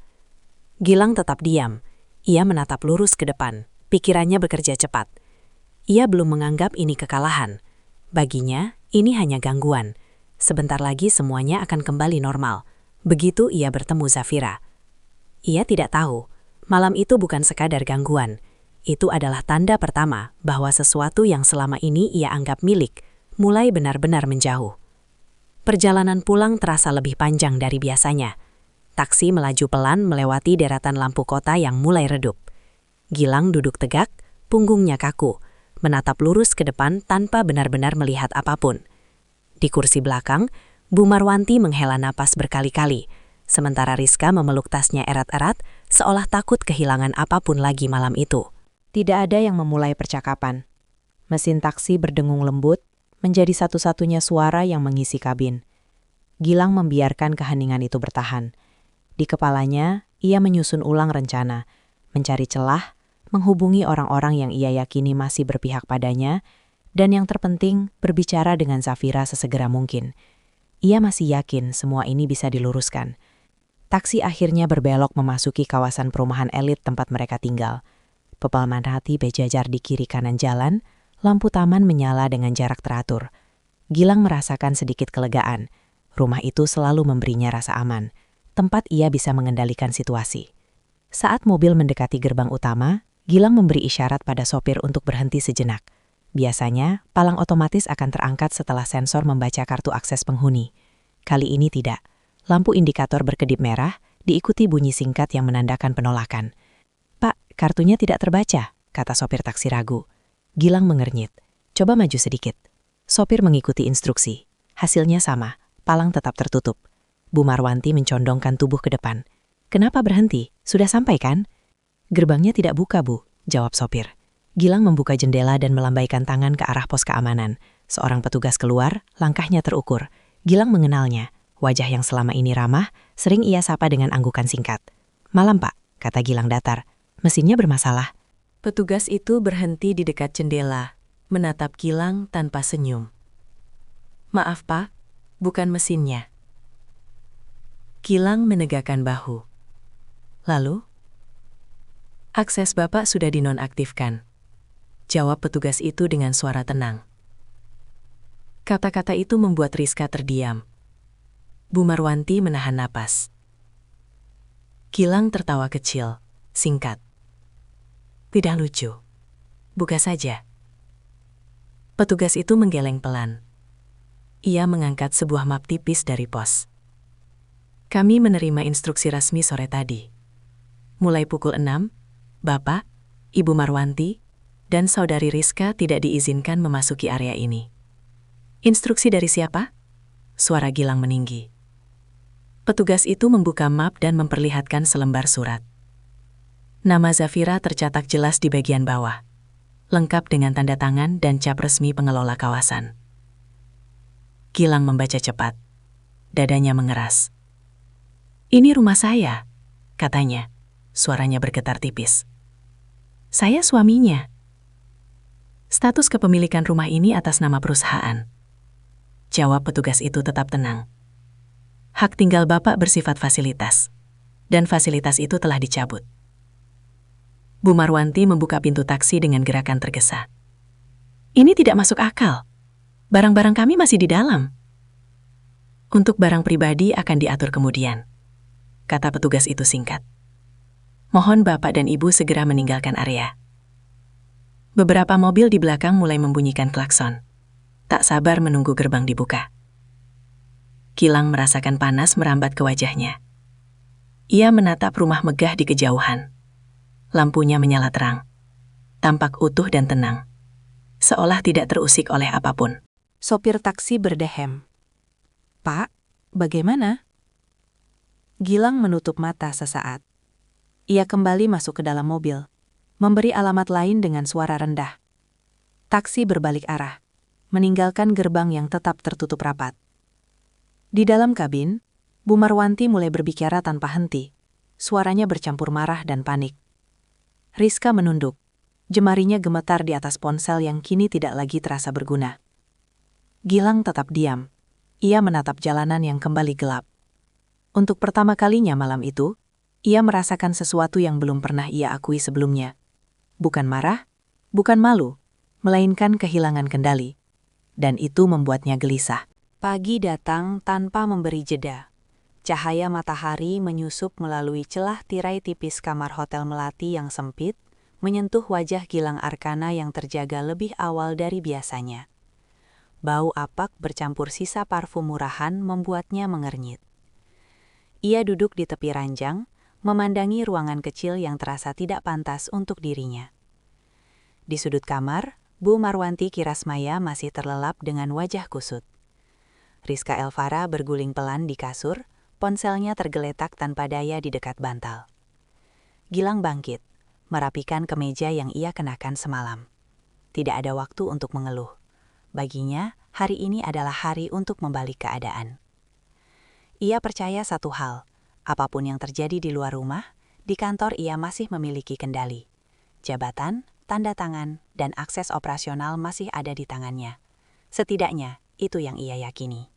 Gilang tetap diam. Ia menatap lurus ke depan, pikirannya bekerja cepat. Ia belum menganggap ini kekalahan. Baginya, ini hanya gangguan. Sebentar lagi semuanya akan kembali normal. Begitu ia bertemu Zafira. Ia tidak tahu, malam itu bukan sekadar gangguan. Itu adalah tanda pertama bahwa sesuatu yang selama ini ia anggap milik, mulai benar-benar menjauh. Perjalanan pulang terasa lebih panjang dari biasanya. Taksi melaju pelan melewati deretan lampu kota yang mulai redup. Gilang duduk tegak, punggungnya kaku, menatap lurus ke depan tanpa benar-benar melihat apapun. Di kursi belakang, Bu Marwanti menghela napas berkali-kali, sementara Rizka memeluk tasnya erat-erat seolah takut kehilangan apapun lagi malam itu. Tidak ada yang memulai percakapan. Mesin taksi berdengung lembut, menjadi satu-satunya suara yang mengisi kabin. Gilang membiarkan keheningan itu bertahan. Di kepalanya, ia menyusun ulang rencana, mencari celah, menghubungi orang-orang yang ia yakini masih berpihak padanya, dan yang terpenting, berbicara dengan Zafira sesegera mungkin. Ia masih yakin semua ini bisa diluruskan. Taksi akhirnya berbelok memasuki kawasan perumahan elit tempat mereka tinggal. Pepohonan berjajar di kiri kanan jalan, lampu taman menyala dengan jarak teratur. Gilang merasakan sedikit kelegaan. Rumah itu selalu memberinya rasa aman, tempat ia bisa mengendalikan situasi. Saat mobil mendekati gerbang utama, Gilang memberi isyarat pada sopir untuk berhenti sejenak. Biasanya, palang otomatis akan terangkat setelah sensor membaca kartu akses penghuni. Kali ini tidak. Lampu indikator berkedip merah, diikuti bunyi singkat yang menandakan penolakan. "Pak, kartunya tidak terbaca," kata sopir taksi ragu. Gilang mengernyit. "Coba maju sedikit." Sopir mengikuti instruksi. Hasilnya sama, palang tetap tertutup. Bu Marwanti mencondongkan tubuh ke depan. "Kenapa berhenti? Sudah sampai kan?" "Gerbangnya tidak buka, Bu," jawab sopir. Gilang membuka jendela dan melambaikan tangan ke arah pos keamanan. Seorang petugas keluar, langkahnya terukur. Gilang mengenalnya. Wajah yang selama ini ramah, sering ia sapa dengan anggukan singkat. "Malam, Pak," kata Gilang datar. "Mesinnya bermasalah." Petugas itu berhenti di dekat jendela, menatap Gilang tanpa senyum. "Maaf, Pak, bukan mesinnya." Gilang menegakkan bahu. "Lalu?" "Akses Bapak sudah dinonaktifkan," jawab petugas itu dengan suara tenang. Kata-kata itu membuat Rizka terdiam. Bu Marwanti menahan napas. Gilang tertawa kecil, singkat. "Tidak lucu. Buka saja." Petugas itu menggeleng pelan. Ia mengangkat sebuah map tipis dari pos. "Kami menerima instruksi resmi sore tadi. Mulai pukul 6, Bapak, Ibu Marwanti, dan Saudari Rizka tidak diizinkan memasuki area ini." "Instruksi dari siapa?" Suara Gilang meninggi. Petugas itu membuka map dan memperlihatkan selembar surat. Nama Zafira tercatat jelas di bagian bawah, lengkap dengan tanda tangan dan cap resmi pengelola kawasan. Gilang membaca cepat. Dadanya mengeras. "Ini rumah saya," katanya. Suaranya bergetar tipis. "Saya suaminya." "Status kepemilikan rumah ini atas nama perusahaan," jawab petugas itu tetap tenang. "Hak tinggal Bapak bersifat fasilitas, dan fasilitas itu telah dicabut." Bu Marwanti membuka pintu taksi dengan gerakan tergesa. "Ini tidak masuk akal. Barang-barang kami masih di dalam." "Untuk barang pribadi akan diatur kemudian," kata petugas itu singkat. "Mohon Bapak dan Ibu segera meninggalkan area." Beberapa mobil di belakang mulai membunyikan klakson. Tak sabar menunggu gerbang dibuka. Gilang merasakan panas merambat ke wajahnya. Ia menatap rumah megah di kejauhan. Lampunya menyala terang. Tampak utuh dan tenang. Seolah tidak terusik oleh apapun. Sopir taksi berdehem. Pak, bagaimana? Gilang menutup mata sesaat. Ia kembali masuk ke dalam mobil, memberi alamat lain dengan suara rendah. Taksi berbalik arah, meninggalkan gerbang yang tetap tertutup rapat. Di dalam kabin, Bu Marwanti mulai berbicara tanpa henti. Suaranya bercampur marah dan panik. Rizka menunduk. Jemarinya gemetar di atas ponsel yang kini tidak lagi terasa berguna. Gilang tetap diam. Ia menatap jalanan yang kembali gelap. Untuk pertama kalinya malam itu, ia merasakan sesuatu yang belum pernah ia akui sebelumnya. Bukan marah, bukan malu, melainkan kehilangan kendali. Dan itu membuatnya gelisah. Pagi datang tanpa memberi jeda. Cahaya matahari menyusup melalui celah tirai tipis kamar Hotel Melati yang sempit, menyentuh wajah Gilang Arkana yang terjaga lebih awal dari biasanya. Bau apak bercampur sisa parfum murahan membuatnya mengernyit. Ia duduk di tepi ranjang, memandangi ruangan kecil yang terasa tidak pantas untuk dirinya. Di sudut kamar, Bu Marwanti Kirasmaya masih terlelap dengan wajah kusut. Rizka Elvara berguling pelan di kasur, ponselnya tergeletak tanpa daya di dekat bantal. Gilang bangkit, merapikan kemeja yang ia kenakan semalam. Tidak ada waktu untuk mengeluh. Baginya, hari ini adalah hari untuk membalik keadaan. Ia percaya satu hal, apapun yang terjadi di luar rumah, di kantor ia masih memiliki kendali. Jabatan, tanda tangan, dan akses operasional masih ada di tangannya. Setidaknya, itu yang ia yakini.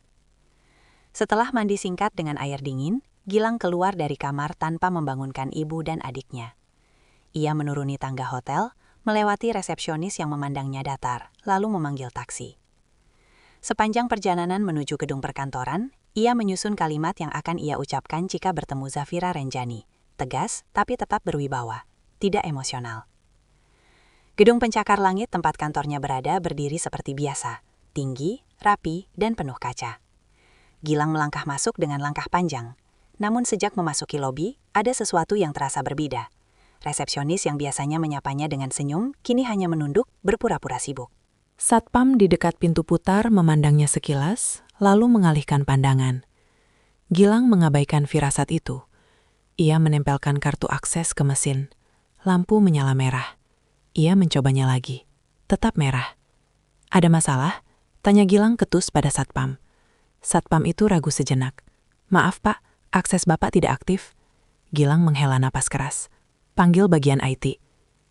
Setelah mandi singkat dengan air dingin, Gilang keluar dari kamar tanpa membangunkan ibu dan adiknya. Ia menuruni tangga hotel, melewati resepsionis yang memandangnya datar, lalu memanggil taksi. Sepanjang perjalanan menuju gedung perkantoran, ia menyusun kalimat yang akan ia ucapkan jika bertemu Zafira Renjani. Tegas, tapi tetap berwibawa, tidak emosional. Gedung pencakar langit tempat kantornya berada berdiri seperti biasa, tinggi, rapi, dan penuh kaca. Gilang melangkah masuk dengan langkah panjang. Namun sejak memasuki lobi, ada sesuatu yang terasa berbeda. Resepsionis yang biasanya menyapanya dengan senyum, kini hanya menunduk, berpura-pura sibuk. Satpam di dekat pintu putar memandangnya sekilas, lalu mengalihkan pandangan. Gilang mengabaikan firasat itu. Ia menempelkan kartu akses ke mesin. Lampu menyala merah. Ia mencobanya lagi. Tetap merah. Ada masalah? Tanya Gilang ketus pada Satpam. Satpam itu ragu sejenak. Maaf Pak, akses Bapak tidak aktif. Gilang menghela napas keras. Panggil bagian IT.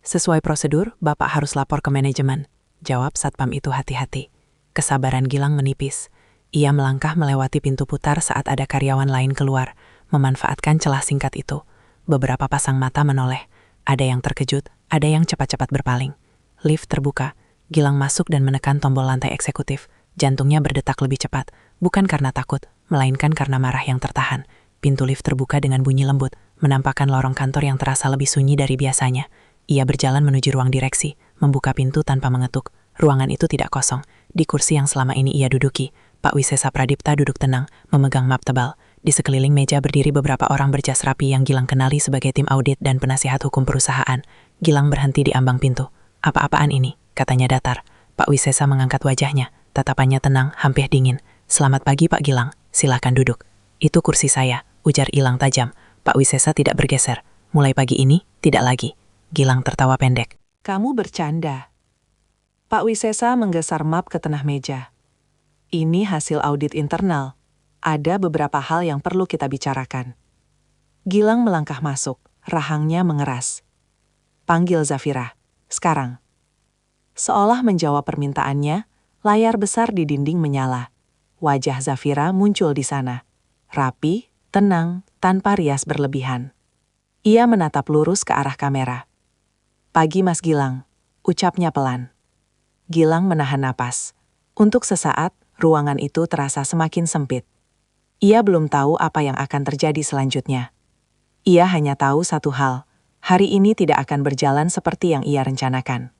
Sesuai prosedur, Bapak harus lapor ke manajemen. Jawab Satpam itu hati-hati. Kesabaran Gilang menipis. Ia melangkah melewati pintu putar saat ada karyawan lain keluar, memanfaatkan celah singkat itu. Beberapa pasang mata menoleh. Ada yang terkejut, ada yang cepat-cepat berpaling. Lift terbuka. Gilang masuk dan menekan tombol lantai eksekutif. Jantungnya berdetak lebih cepat, bukan karena takut, melainkan karena marah yang tertahan. Pintu lift terbuka dengan bunyi lembut, menampakkan lorong kantor yang terasa lebih sunyi dari biasanya. Ia berjalan menuju ruang direksi, membuka pintu tanpa mengetuk. Ruangan itu tidak kosong. Di kursi yang selama ini ia duduki, Pak Wisesa Pradipta duduk tenang, memegang map tebal. Di sekeliling meja berdiri beberapa orang berjas rapi yang Gilang kenali sebagai tim audit dan penasihat hukum perusahaan. Gilang berhenti di ambang pintu. Apa-apaan ini? Katanya datar. Pak Wisesa mengangkat wajahnya. Tatapannya tenang, hampir dingin. Selamat pagi Pak Gilang, silakan duduk. Itu kursi saya, ujar Gilang tajam. Pak Wisesa tidak bergeser. Mulai pagi ini, tidak lagi. Gilang tertawa pendek. Kamu bercanda. Pak Wisesa menggeser map ke tengah meja. Ini hasil audit internal. Ada beberapa hal yang perlu kita bicarakan. Gilang melangkah masuk, rahangnya mengeras. Panggil Zafira, sekarang. Seolah menjawab permintaannya, layar besar di dinding menyala. Wajah Zafira muncul di sana. Rapi, tenang, tanpa rias berlebihan. Ia menatap lurus ke arah kamera. Pagi Mas Gilang, ucapnya pelan. Gilang menahan napas. Untuk sesaat, ruangan itu terasa semakin sempit. Ia belum tahu apa yang akan terjadi selanjutnya. Ia hanya tahu satu hal, hari ini tidak akan berjalan seperti yang ia rencanakan.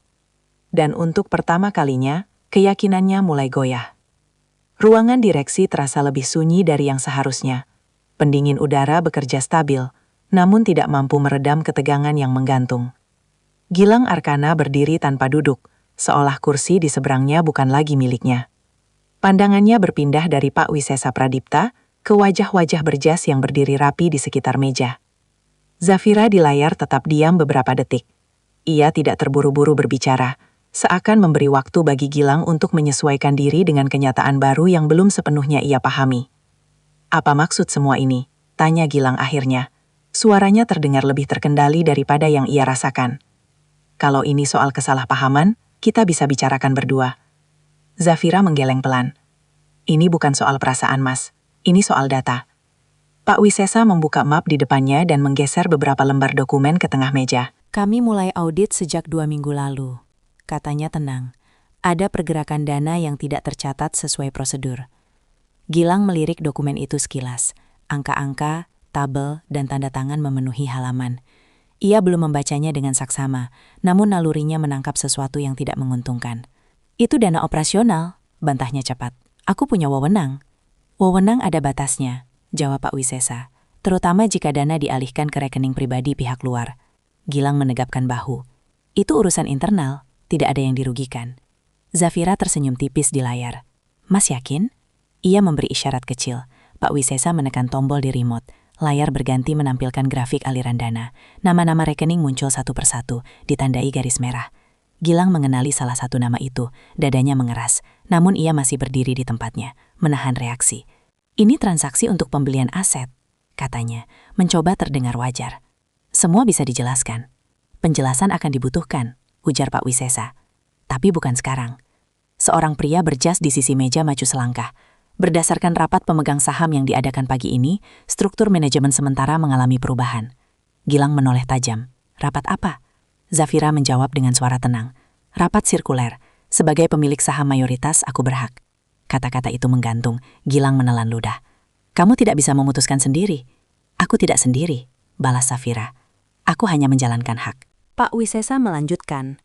Dan untuk pertama kalinya, keyakinannya mulai goyah. Ruangan direksi terasa lebih sunyi dari yang seharusnya. Pendingin udara bekerja stabil, namun tidak mampu meredam ketegangan yang menggantung. Gilang Arkana berdiri tanpa duduk, seolah kursi di seberangnya bukan lagi miliknya. Pandangannya berpindah dari Pak Wisesa Pradipta ke wajah-wajah berjas yang berdiri rapi di sekitar meja. Zafira di layar tetap diam beberapa detik. Ia tidak terburu-buru berbicara, seakan memberi waktu bagi Gilang untuk menyesuaikan diri dengan kenyataan baru yang belum sepenuhnya ia pahami. "Apa maksud semua ini?" tanya Gilang akhirnya. Suaranya terdengar lebih terkendali daripada yang ia rasakan. "Kalau ini soal kesalahpahaman, kita bisa bicarakan berdua." Zafira menggeleng pelan. "Ini bukan soal perasaan, Mas. Ini soal data." Pak Wisesa membuka map di depannya dan menggeser beberapa lembar dokumen ke tengah meja. Kami mulai audit sejak 2 minggu lalu. Katanya tenang. Ada pergerakan dana yang tidak tercatat sesuai prosedur. Gilang melirik dokumen itu sekilas. Angka-angka, tabel, dan tanda tangan memenuhi halaman. Ia belum membacanya dengan saksama, namun nalurinya menangkap sesuatu yang tidak menguntungkan. "Itu dana operasional," bantahnya cepat. "Aku punya wewenang." "Wewenang ada batasnya," jawab Pak Wisesa, "terutama jika dana dialihkan ke rekening pribadi pihak luar." Gilang menegapkan bahu. "Itu urusan internal, tidak ada yang dirugikan." Zafira tersenyum tipis di layar. "Mas yakin?" Ia memberi isyarat kecil. Pak Wisesa menekan tombol di remote. Layar berganti menampilkan grafik aliran dana. Nama-nama rekening muncul satu persatu, ditandai garis merah. Gilang mengenali salah satu nama itu, dadanya mengeras. Namun ia masih berdiri di tempatnya, menahan reaksi. "Ini transaksi untuk pembelian aset," katanya, mencoba terdengar wajar. "Semua bisa dijelaskan." "Penjelasan akan dibutuhkan," ujar Pak Wisesa. "Tapi bukan sekarang." Seorang pria berjas di sisi meja maju selangkah. Berdasarkan rapat pemegang saham yang diadakan pagi ini, struktur manajemen sementara mengalami perubahan. Gilang menoleh tajam. "Rapat apa?" Zafira menjawab dengan suara tenang. "Rapat sirkuler. Sebagai pemilik saham mayoritas, aku berhak." Kata-kata itu menggantung. Gilang menelan ludah. "Kamu tidak bisa memutuskan sendiri." "Aku tidak sendiri," balas Zafira. "Aku hanya menjalankan hak." Pak Wisesa melanjutkan.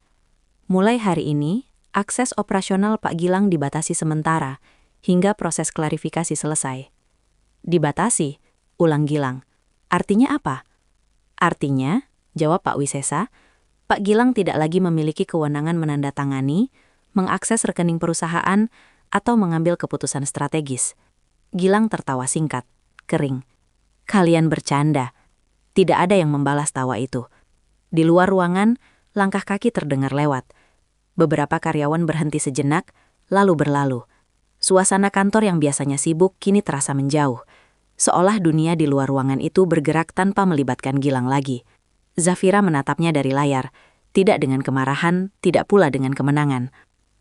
"Mulai hari ini, akses operasional Pak Gilang dibatasi sementara, hingga proses klarifikasi selesai." "Dibatasi?" ulang Gilang. "Artinya apa?" "Artinya," jawab Pak Wisesa, "Pak Gilang tidak lagi memiliki kewenangan menandatangani, mengakses rekening perusahaan, atau mengambil keputusan strategis." Gilang tertawa singkat, kering. "Kalian bercanda." Tidak ada yang membalas tawa itu. Di luar ruangan, langkah kaki terdengar lewat. Beberapa karyawan berhenti sejenak, lalu berlalu. Suasana kantor yang biasanya sibuk kini terasa menjauh, seolah dunia di luar ruangan itu bergerak tanpa melibatkan Gilang lagi. Zafira menatapnya dari layar, tidak dengan kemarahan, tidak pula dengan kemenangan.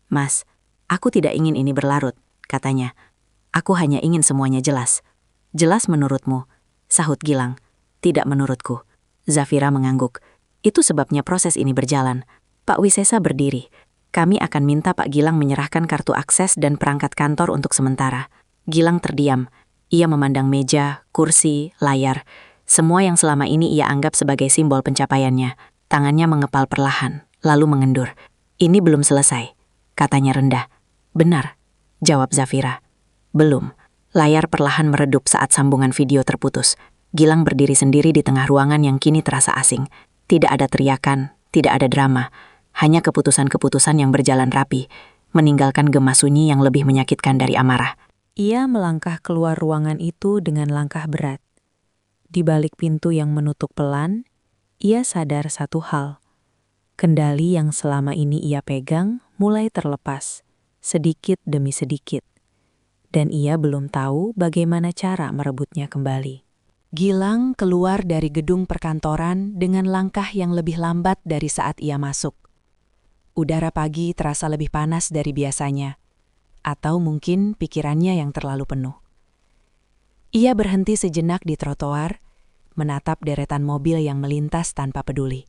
"Mas, aku tidak ingin ini berlarut," katanya. "Aku hanya ingin semuanya jelas." "Jelas menurutmu?" sahut Gilang. "Tidak menurutku." Zafira mengangguk. "Itu sebabnya proses ini berjalan." Pak Wisesa berdiri. "Kami akan minta Pak Gilang menyerahkan kartu akses dan perangkat kantor untuk sementara." Gilang terdiam. Ia memandang meja, kursi, layar. Semua yang selama ini ia anggap sebagai simbol pencapaiannya. Tangannya mengepal perlahan, lalu mengendur. "Ini belum selesai," katanya rendah. "Benar," jawab Zafira. "Belum." Layar perlahan meredup saat sambungan video terputus. Gilang berdiri sendiri di tengah ruangan yang kini terasa asing. Tidak ada teriakan, tidak ada drama. Hanya keputusan-keputusan yang berjalan rapi, meninggalkan gema sunyi yang lebih menyakitkan dari amarah. Ia melangkah keluar ruangan itu dengan langkah berat. Di balik pintu yang menutup pelan, ia sadar satu hal. Kendali yang selama ini ia pegang mulai terlepas, sedikit demi sedikit. Dan ia belum tahu bagaimana cara merebutnya kembali. Gilang keluar dari gedung perkantoran dengan langkah yang lebih lambat dari saat ia masuk. Udara pagi terasa lebih panas dari biasanya, atau mungkin pikirannya yang terlalu penuh. Ia berhenti sejenak di trotoar, menatap deretan mobil yang melintas tanpa peduli.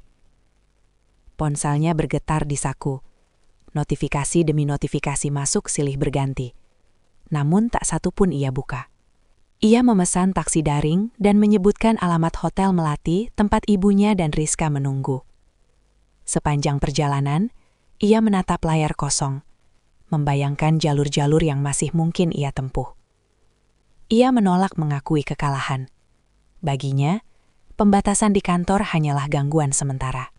Ponselnya bergetar di saku. Notifikasi demi notifikasi masuk silih berganti. Namun tak satu pun ia buka. Ia memesan taksi daring dan menyebutkan alamat Hotel Melati tempat ibunya dan Rizka menunggu. Sepanjang perjalanan, ia menatap layar kosong, membayangkan jalur-jalur yang masih mungkin ia tempuh. Ia menolak mengakui kekalahan. Baginya, pembatasan di kantor hanyalah gangguan sementara.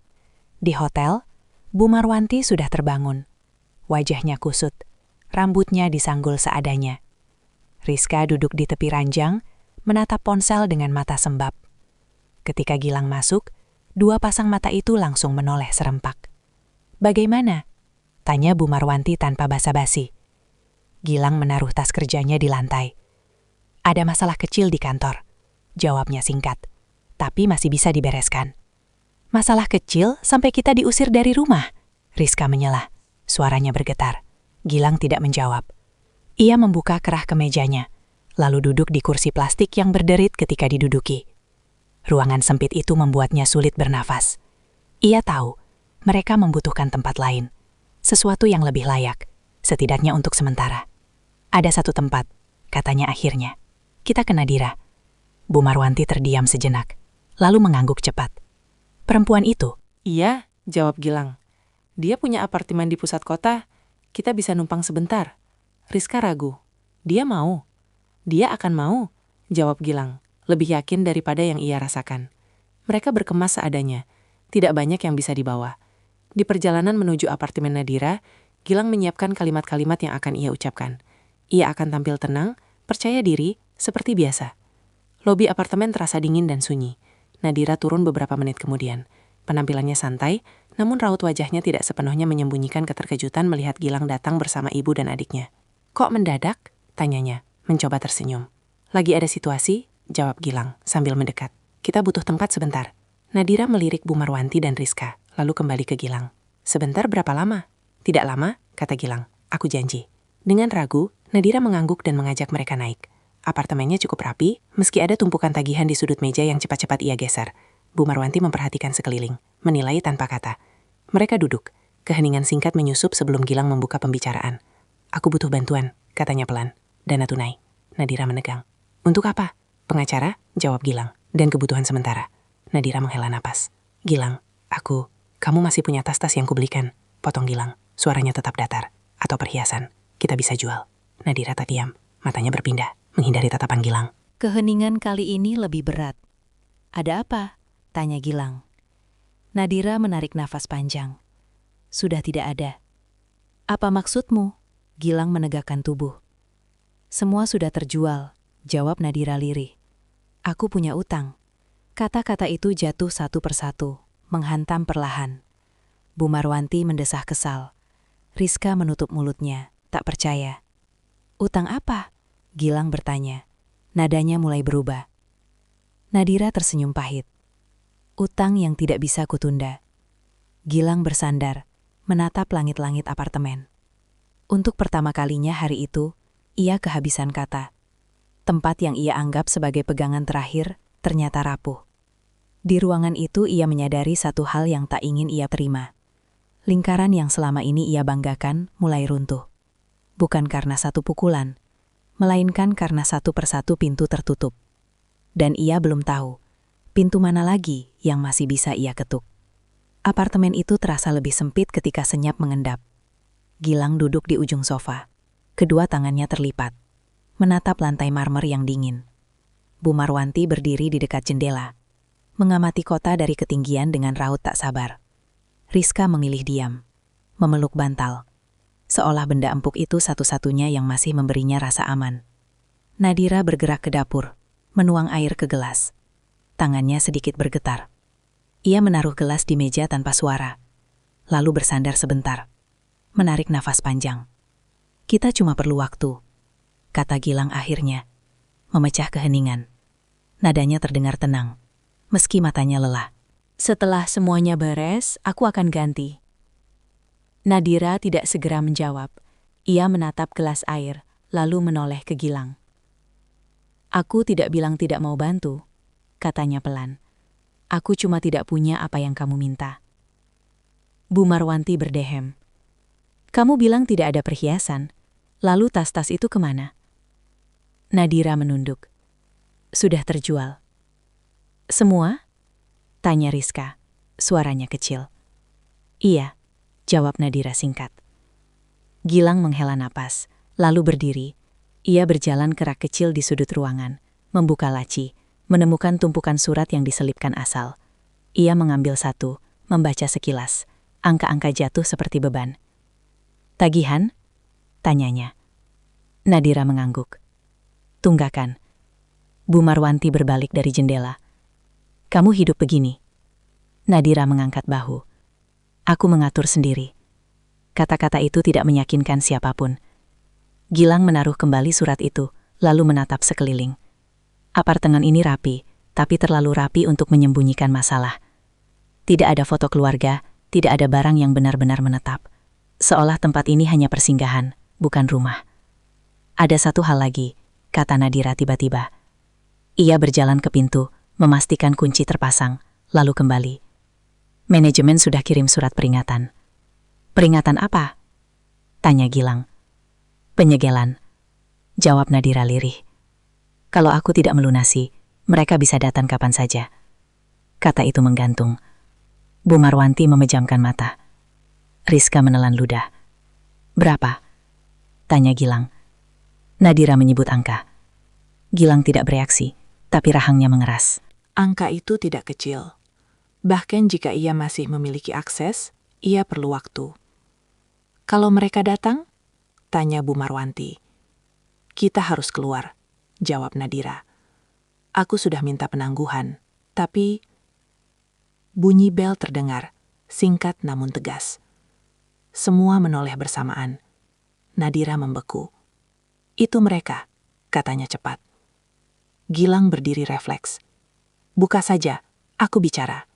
Di hotel, Bu Marwanti sudah terbangun. Wajahnya kusut, rambutnya disanggul seadanya. Rizka duduk di tepi ranjang, menatap ponsel dengan mata sembab. Ketika Gilang masuk, dua pasang mata itu langsung menoleh serempak. "Bagaimana?" tanya Bu Marwanti tanpa basa-basi. Gilang menaruh tas kerjanya di lantai. "Ada masalah kecil di kantor," jawabnya singkat, "tapi masih bisa dibereskan." "Masalah kecil sampai kita diusir dari rumah?" Rizka menyela, suaranya bergetar. Gilang tidak menjawab. Ia membuka kerah kemejanya, lalu duduk di kursi plastik yang berderit ketika diduduki. Ruangan sempit itu membuatnya sulit bernafas. Ia tahu, mereka membutuhkan tempat lain, sesuatu yang lebih layak, setidaknya untuk sementara. "Ada satu tempat," katanya akhirnya. "Kita ke Nadira." Bu Marwanti terdiam sejenak, lalu mengangguk cepat. "Perempuan itu?" "Iya," jawab Gilang. "Dia punya apartemen di pusat kota. Kita bisa numpang sebentar." Rizka ragu. "Dia mau?" "Dia akan mau," jawab Gilang, lebih yakin daripada yang ia rasakan. Mereka berkemas seadanya. Tidak banyak yang bisa dibawa. Di perjalanan menuju apartemen Nadira, Gilang menyiapkan kalimat-kalimat yang akan ia ucapkan. Ia akan tampil tenang, percaya diri, seperti biasa. Lobi apartemen terasa dingin dan sunyi. Nadira turun beberapa menit kemudian. Penampilannya santai, namun raut wajahnya tidak sepenuhnya menyembunyikan keterkejutan melihat Gilang datang bersama ibu dan adiknya. "Kok mendadak?" tanyanya, mencoba tersenyum. "Lagi ada situasi," jawab Gilang sambil mendekat. "Kita butuh tempat sebentar." Nadira melirik Bu Marwanti dan Rizka, lalu kembali ke Gilang. "Sebentar berapa lama?" "Tidak lama," kata Gilang. "Aku janji." Dengan ragu, Nadira mengangguk dan mengajak mereka naik. Apartemennya cukup rapi, meski ada tumpukan tagihan di sudut meja yang cepat-cepat ia geser. Bu Marwanti memperhatikan sekeliling, menilai tanpa kata. Mereka duduk. Keheningan singkat menyusup sebelum Gilang membuka pembicaraan. "Aku butuh bantuan," katanya pelan. "Dana tunai." Nadira menegang. "Untuk apa?" "Pengacara," jawab Gilang. "Dan kebutuhan sementara." Nadira menghela napas. "Gilang, kamu masih punya tas-tas yang kubelikan," potong Gilang. Suaranya tetap datar. "Atau perhiasan. Kita bisa jual." Nadira tak diam. Matanya berpindah, menghindari tatapan Gilang. Keheningan kali ini lebih berat. "Ada apa?" tanya Gilang. Nadira menarik nafas panjang. "Sudah tidak ada." "Apa maksudmu?" Gilang menegakkan tubuh. "Semua sudah terjual," jawab Nadira lirih. "Aku punya utang." Kata-kata itu jatuh satu persatu, menghantam perlahan. Bu Marwanti mendesah kesal. Rizka menutup mulutnya, tak percaya. "Utang apa?" Gilang bertanya. Nadanya mulai berubah. Nadira tersenyum pahit. "Utang yang tidak bisa kutunda." Gilang bersandar, menatap langit-langit apartemen. Untuk pertama kalinya hari itu, ia kehabisan kata. Tempat yang ia anggap sebagai pegangan terakhir, ternyata rapuh. Di ruangan itu ia menyadari satu hal yang tak ingin ia terima. Lingkaran yang selama ini ia banggakan mulai runtuh. Bukan karena satu pukulan, melainkan karena satu persatu pintu tertutup. Dan ia belum tahu, pintu mana lagi yang masih bisa ia ketuk. Apartemen itu terasa lebih sempit ketika senyap mengendap. Gilang duduk di ujung sofa. Kedua tangannya terlipat, menatap lantai marmer yang dingin. Bu Marwanti berdiri di dekat jendela, mengamati kota dari ketinggian dengan raut tak sabar. Rizka memilih diam, memeluk bantal, seolah benda empuk itu satu-satunya yang masih memberinya rasa aman. Nadira bergerak ke dapur, menuang air ke gelas. Tangannya sedikit bergetar. Ia menaruh gelas di meja tanpa suara, lalu bersandar sebentar, menarik nafas panjang. "Kita cuma perlu waktu," kata Gilang akhirnya, memecah keheningan. Nadanya terdengar tenang, meski matanya lelah. "Setelah semuanya beres, aku akan ganti." Nadira tidak segera menjawab. Ia menatap gelas air, lalu menoleh ke Gilang. "Aku tidak bilang tidak mau bantu," katanya pelan. "Aku cuma tidak punya apa yang kamu minta." Bu Marwanti berdehem. "Kamu bilang tidak ada perhiasan, lalu tas-tas itu kemana?" Nadira menunduk. "Sudah terjual." "Semua?" tanya Rizka, suaranya kecil. "Iya," jawab Nadira singkat. Gilang menghela napas, lalu berdiri. Ia berjalan ke rak kecil di sudut ruangan, membuka laci, Menemukan tumpukan surat yang diselipkan Asal. Ia mengambil satu, membaca sekilas. Angka-angka jatuh seperti beban. "Tagihan?" tanyanya. Nadira mengangguk. "Tunggakan." Bu Marwanti berbalik dari jendela. "Kamu hidup begini?" Nadira mengangkat bahu. "Aku mengatur sendiri." Kata-kata itu tidak meyakinkan siapapun. Gilang menaruh kembali surat itu, lalu menatap sekeliling. Apartemen ini rapi, tapi terlalu rapi untuk menyembunyikan masalah. Tidak ada foto keluarga, tidak ada barang yang benar-benar menetap. Seolah tempat ini hanya persinggahan, bukan rumah. "Ada satu hal lagi," kata Nadira tiba-tiba. Ia berjalan ke pintu, memastikan kunci terpasang, lalu kembali. "Manajemen sudah kirim surat peringatan." "Peringatan apa?" tanya Gilang. "Penyegelan," jawab Nadira lirih. "Kalau aku tidak melunasi, mereka bisa datang kapan saja." Kata itu menggantung. Bu Marwanti memejamkan mata. Rizka menelan ludah. "Berapa?" tanya Gilang. Nadira menyebut angka. Gilang tidak bereaksi, tapi rahangnya mengeras. Angka itu tidak kecil. Bahkan jika ia masih memiliki akses, ia perlu waktu. "Kalau mereka datang?" tanya Bu Marwanti. "Kita harus keluar," jawab Nadira. "Aku sudah minta penangguhan, tapi..." Bunyi bel terdengar, singkat namun tegas. Semua menoleh bersamaan. Nadira membeku. "Itu mereka," katanya cepat. Gilang berdiri refleks. "Buka saja, aku bicara."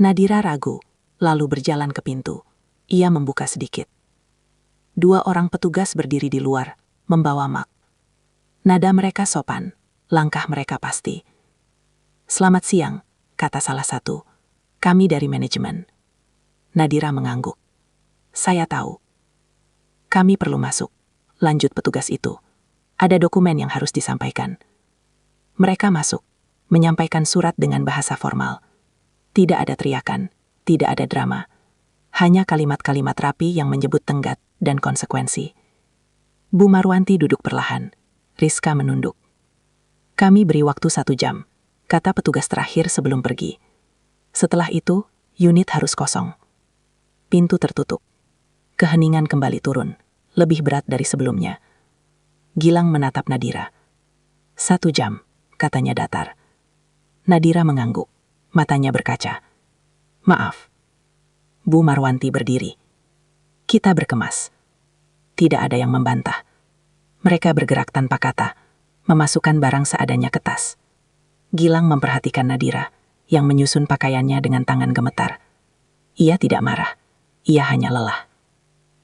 Nadira ragu, lalu berjalan ke pintu. Ia membuka sedikit. 2 orang petugas berdiri di luar, membawa mak. Nada mereka sopan, langkah mereka pasti. "Selamat siang," kata salah satu. "Kami dari manajemen." Nadira mengangguk. "Saya tahu." "Kami perlu masuk," lanjut petugas itu. "Ada dokumen yang harus disampaikan." Mereka masuk, menyampaikan surat dengan bahasa formal. Tidak ada teriakan, tidak ada drama. Hanya kalimat-kalimat rapi yang menyebut tenggat dan konsekuensi. Bu Marwanti duduk perlahan. Rizka menunduk. "Kami beri waktu 1 jam," kata petugas terakhir sebelum pergi. Setelah itu, unit harus kosong. Pintu tertutup. Keheningan kembali turun, lebih berat dari sebelumnya. Gilang menatap Nadira. 1 jam, katanya datar. Nadira mengangguk, matanya berkaca. "Maaf." Bu Marwanti berdiri. "Kita berkemas." Tidak ada yang membantah. Mereka bergerak tanpa kata, memasukkan barang seadanya ke tas. Gilang memperhatikan Nadira, yang menyusun pakaiannya dengan tangan gemetar. Ia tidak marah, ia hanya lelah.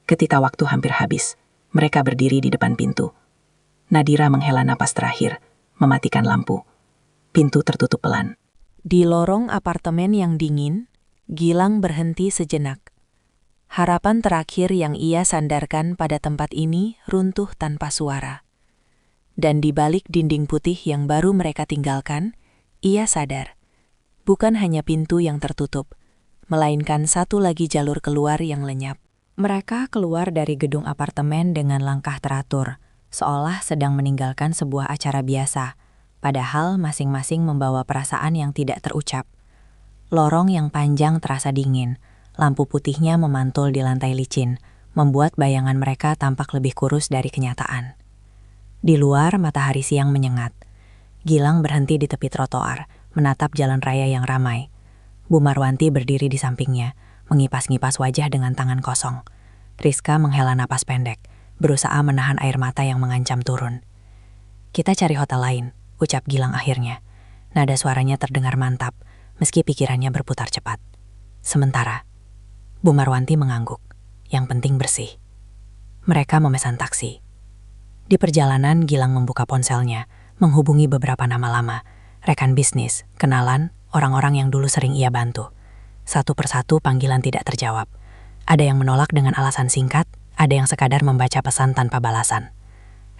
Ketika waktu hampir habis, mereka berdiri di depan pintu. Nadira menghela napas terakhir, mematikan lampu. Pintu tertutup pelan. Di lorong apartemen yang dingin, Gilang berhenti sejenak. Harapan terakhir yang ia sandarkan pada tempat ini runtuh tanpa suara. Dan di balik dinding putih yang baru mereka tinggalkan, ia sadar, bukan hanya pintu yang tertutup, melainkan satu lagi jalur keluar yang lenyap. Mereka keluar dari gedung apartemen dengan langkah teratur, seolah sedang meninggalkan sebuah acara biasa, padahal masing-masing membawa perasaan yang tidak terucap. Lorong yang panjang terasa dingin, lampu putihnya memantul di lantai licin, membuat bayangan mereka tampak lebih kurus dari kenyataan. Di luar, matahari siang menyengat. Gilang berhenti di tepi trotoar, menatap jalan raya yang ramai. Bu Marwanti berdiri di sampingnya, mengipas-ngipas wajah dengan tangan kosong. Rizka menghela napas pendek, berusaha menahan air mata yang mengancam turun. "Kita cari hotel lain," ucap Gilang akhirnya. Nada suaranya terdengar mantap, meski pikirannya berputar cepat. Sementara, Bu Marwanti mengangguk. Yang penting bersih. Mereka memesan taksi. Di perjalanan, Gilang membuka ponselnya, menghubungi beberapa nama lama, rekan bisnis, kenalan, orang-orang yang dulu sering ia bantu. Satu persatu panggilan tidak terjawab. Ada yang menolak dengan alasan singkat, ada yang sekadar membaca pesan tanpa balasan.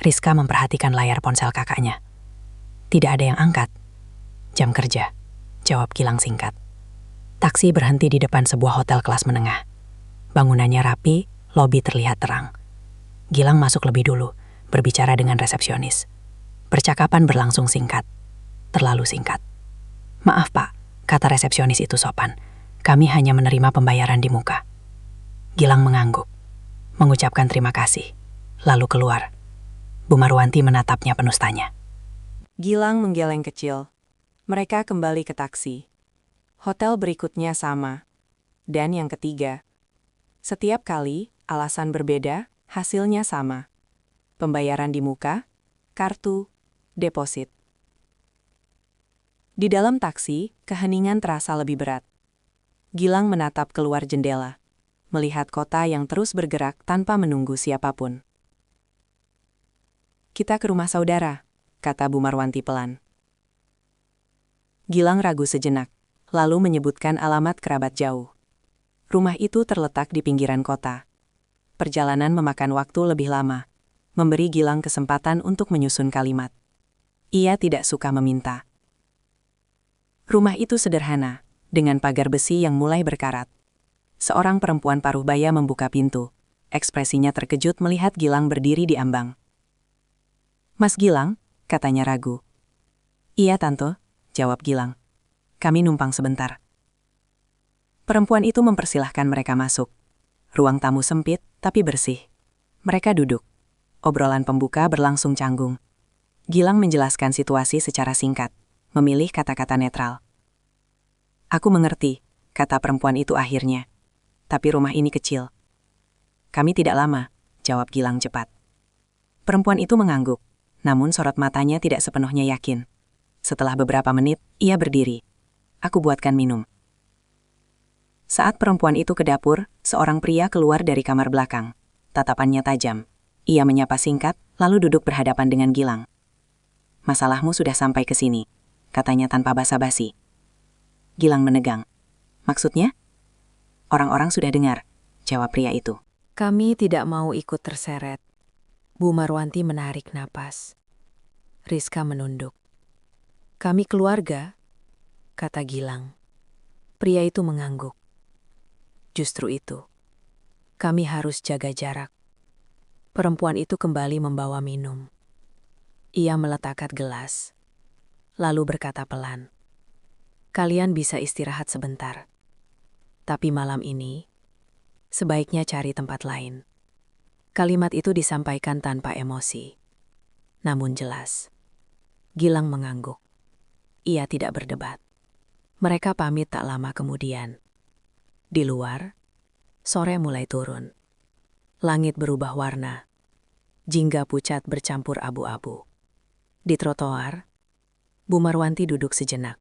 Rizka memperhatikan layar ponsel kakaknya. "Tidak ada yang angkat." "Jam kerja," jawab Gilang singkat. Taksi berhenti di depan sebuah hotel kelas menengah. Bangunannya rapi, lobi terlihat terang. Gilang masuk lebih dulu, berbicara dengan resepsionis. Percakapan berlangsung singkat. terlalu singkat. "Maaf Pak," kata resepsionis itu sopan. "Kami hanya menerima pembayaran di muka." Gilang mengangguk, mengucapkan terima kasih, lalu keluar. Bu Marwanti menatapnya penuh tanya. Gilang menggeleng kecil. Mereka kembali ke taksi. Hotel berikutnya sama. Dan yang ketiga. Setiap kali, alasan berbeda, hasilnya sama. Pembayaran di muka, kartu, deposit. Di dalam taksi, keheningan terasa lebih berat. Gilang menatap keluar jendela, melihat kota yang terus bergerak tanpa menunggu siapapun. "Kita ke rumah saudara," kata Bu Marwanti pelan. Gilang ragu sejenak, lalu menyebutkan alamat kerabat jauh. Rumah itu terletak di pinggiran kota. Perjalanan memakan waktu lebih lama, memberi Gilang kesempatan untuk menyusun kalimat. Ia tidak suka meminta. Rumah itu sederhana, dengan pagar besi yang mulai berkarat. Seorang perempuan paruh baya membuka pintu. Ekspresinya terkejut melihat Gilang berdiri di ambang. "Mas Gilang?" katanya ragu. "Iya, Tante," jawab Gilang. "Kami numpang sebentar." Perempuan itu mempersilahkan mereka masuk. Ruang tamu sempit, tapi bersih. Mereka duduk. Obrolan pembuka berlangsung canggung. Gilang menjelaskan situasi secara singkat, memilih kata-kata netral. "Aku mengerti," kata perempuan itu akhirnya. "Tapi rumah ini kecil." "Kami tidak lama," jawab Gilang cepat. Perempuan itu mengangguk, namun sorot matanya tidak sepenuhnya yakin. Setelah beberapa menit, ia berdiri. "Aku buatkan minum." Saat perempuan itu ke dapur, seorang pria keluar dari kamar belakang. Tatapannya tajam. Ia menyapa singkat, lalu duduk berhadapan dengan Gilang. "Masalahmu sudah sampai ke sini," katanya tanpa basa-basi. Gilang menegang. "Maksudnya?" "Orang-orang sudah dengar," jawab pria itu. Kami tidak mau ikut terseret. Bu Marwanti menarik napas. Rizka menunduk. "Kami keluarga," kata Gilang. Pria itu mengangguk. "Justru itu, kami harus jaga jarak." Perempuan itu kembali membawa minum. Ia meletakkan gelas, lalu berkata pelan, "Kalian bisa istirahat sebentar. Tapi malam ini, sebaiknya cari tempat lain." Kalimat itu disampaikan tanpa emosi, namun jelas. Gilang mengangguk. Ia tidak berdebat. Mereka pamit tak lama kemudian. Di luar, sore mulai turun. Langit berubah warna. Jingga pucat bercampur abu-abu. Di trotoar, Bu Marwanti duduk sejenak.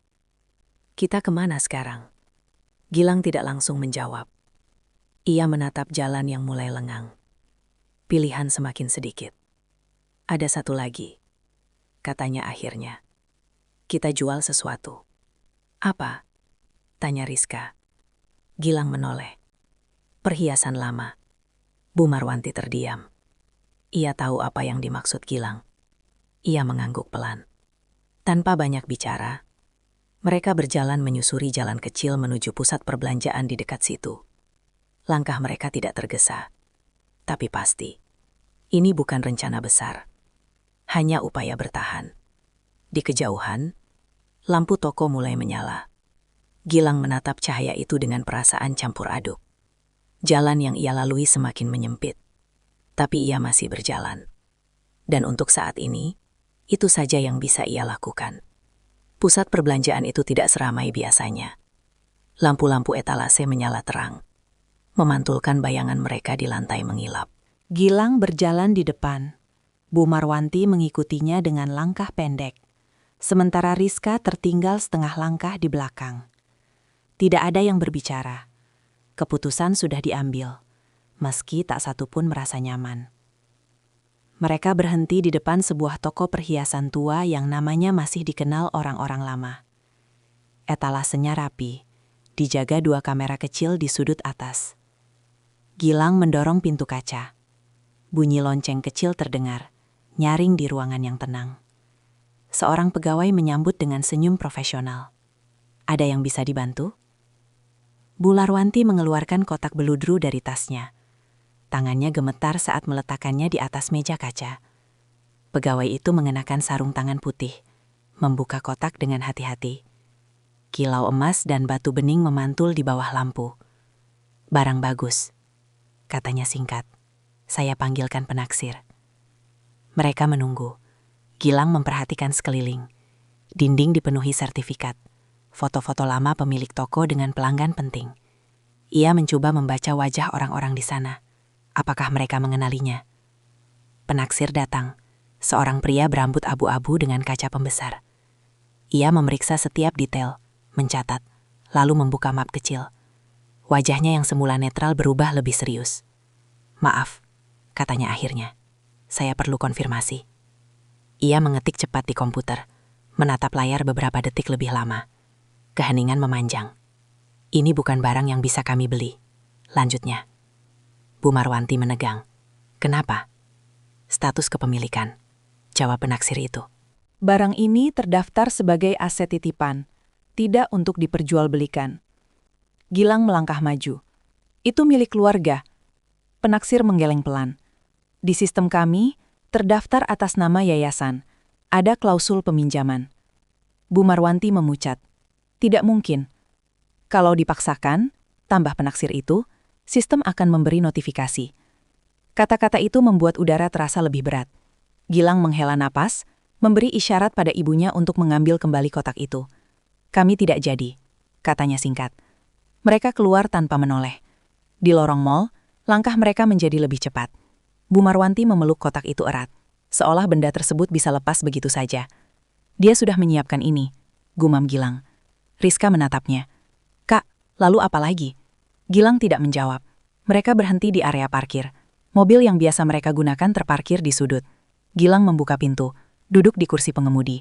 "Kita kemana sekarang?" Gilang tidak langsung menjawab. Ia menatap jalan yang mulai lengang. Pilihan semakin sedikit. "Ada satu lagi," katanya akhirnya. "Kita jual sesuatu." "Apa?" tanya Rizka. Gilang menoleh. "Perhiasan lama." Bu Marwanti terdiam. Ia tahu apa yang dimaksud Gilang. Ia mengangguk pelan. Tanpa banyak bicara, mereka berjalan menyusuri jalan kecil menuju pusat perbelanjaan di dekat situ. Langkah mereka tidak tergesa. Tapi pasti, ini bukan rencana besar. Hanya upaya bertahan. Di kejauhan, lampu toko mulai menyala. Gilang menatap cahaya itu dengan perasaan campur aduk. Jalan yang ia lalui semakin menyempit. Tapi ia masih berjalan. Dan untuk saat ini, itu saja yang bisa ia lakukan. Pusat perbelanjaan itu tidak seramai biasanya. Lampu-lampu etalase menyala terang, memantulkan bayangan mereka di lantai mengilap. Gilang berjalan di depan. Bu Marwanti mengikutinya dengan langkah pendek. Sementara Rizka tertinggal setengah langkah di belakang. Tidak ada yang berbicara. Keputusan sudah diambil, meski tak satu pun merasa nyaman. Mereka berhenti di depan sebuah toko perhiasan tua yang namanya masih dikenal orang-orang lama. Etalasenya rapi, dijaga 2 kamera kecil di sudut atas. Gilang mendorong pintu kaca. Bunyi lonceng kecil terdengar, nyaring di ruangan yang tenang. Seorang pegawai menyambut dengan senyum profesional. "Ada yang bisa dibantu?" Bu Marwanti mengeluarkan kotak beludru dari tasnya. Tangannya gemetar saat meletakkannya di atas meja kaca. Pegawai itu mengenakan sarung tangan putih, membuka kotak dengan hati-hati. Kilau emas dan batu bening memantul di bawah lampu. "Barang bagus," katanya singkat. Saya panggilkan penaksir. Mereka menunggu. Gilang memperhatikan sekeliling. Dinding dipenuhi sertifikat. Foto-foto lama pemilik toko dengan pelanggan penting. Ia mencoba membaca wajah orang-orang di sana. Apakah mereka mengenalinya? Penaksir datang. Seorang pria berambut abu-abu dengan kaca pembesar. Ia memeriksa setiap detail, mencatat, lalu membuka map kecil. Wajahnya yang semula netral berubah lebih serius. "Maaf," katanya akhirnya. "Saya perlu konfirmasi." Ia mengetik cepat di komputer, menatap layar beberapa detik lebih lama. Keheningan memanjang. "Ini bukan barang yang bisa kami beli," lanjutnya. Bu Marwanti menegang. "Kenapa?" "Status kepemilikan," jawab penaksir itu. Barang ini terdaftar sebagai aset titipan, tidak untuk diperjualbelikan. Gilang melangkah maju. "Itu milik keluarga." Penaksir menggeleng pelan. "Di sistem kami, terdaftar atas nama yayasan. Ada klausul peminjaman." Bu Marwanti memucat. "Tidak mungkin. Kalau dipaksakan," tambah penaksir itu, "sistem akan memberi notifikasi." Kata-kata itu membuat udara terasa lebih berat. Gilang menghela napas, memberi isyarat pada ibunya untuk mengambil kembali kotak itu. "Kami tidak jadi," katanya singkat. Mereka keluar tanpa menoleh. Di lorong mal, langkah mereka menjadi lebih cepat. Bu Marwanti memeluk kotak itu erat, seolah benda tersebut bisa lepas begitu saja. "Dia sudah menyiapkan ini," gumam Gilang. Rizka menatapnya. "Kak, lalu apa lagi?" Gilang tidak menjawab. Mereka berhenti di area parkir. Mobil yang biasa mereka gunakan terparkir di sudut. Gilang membuka pintu, duduk di kursi pengemudi.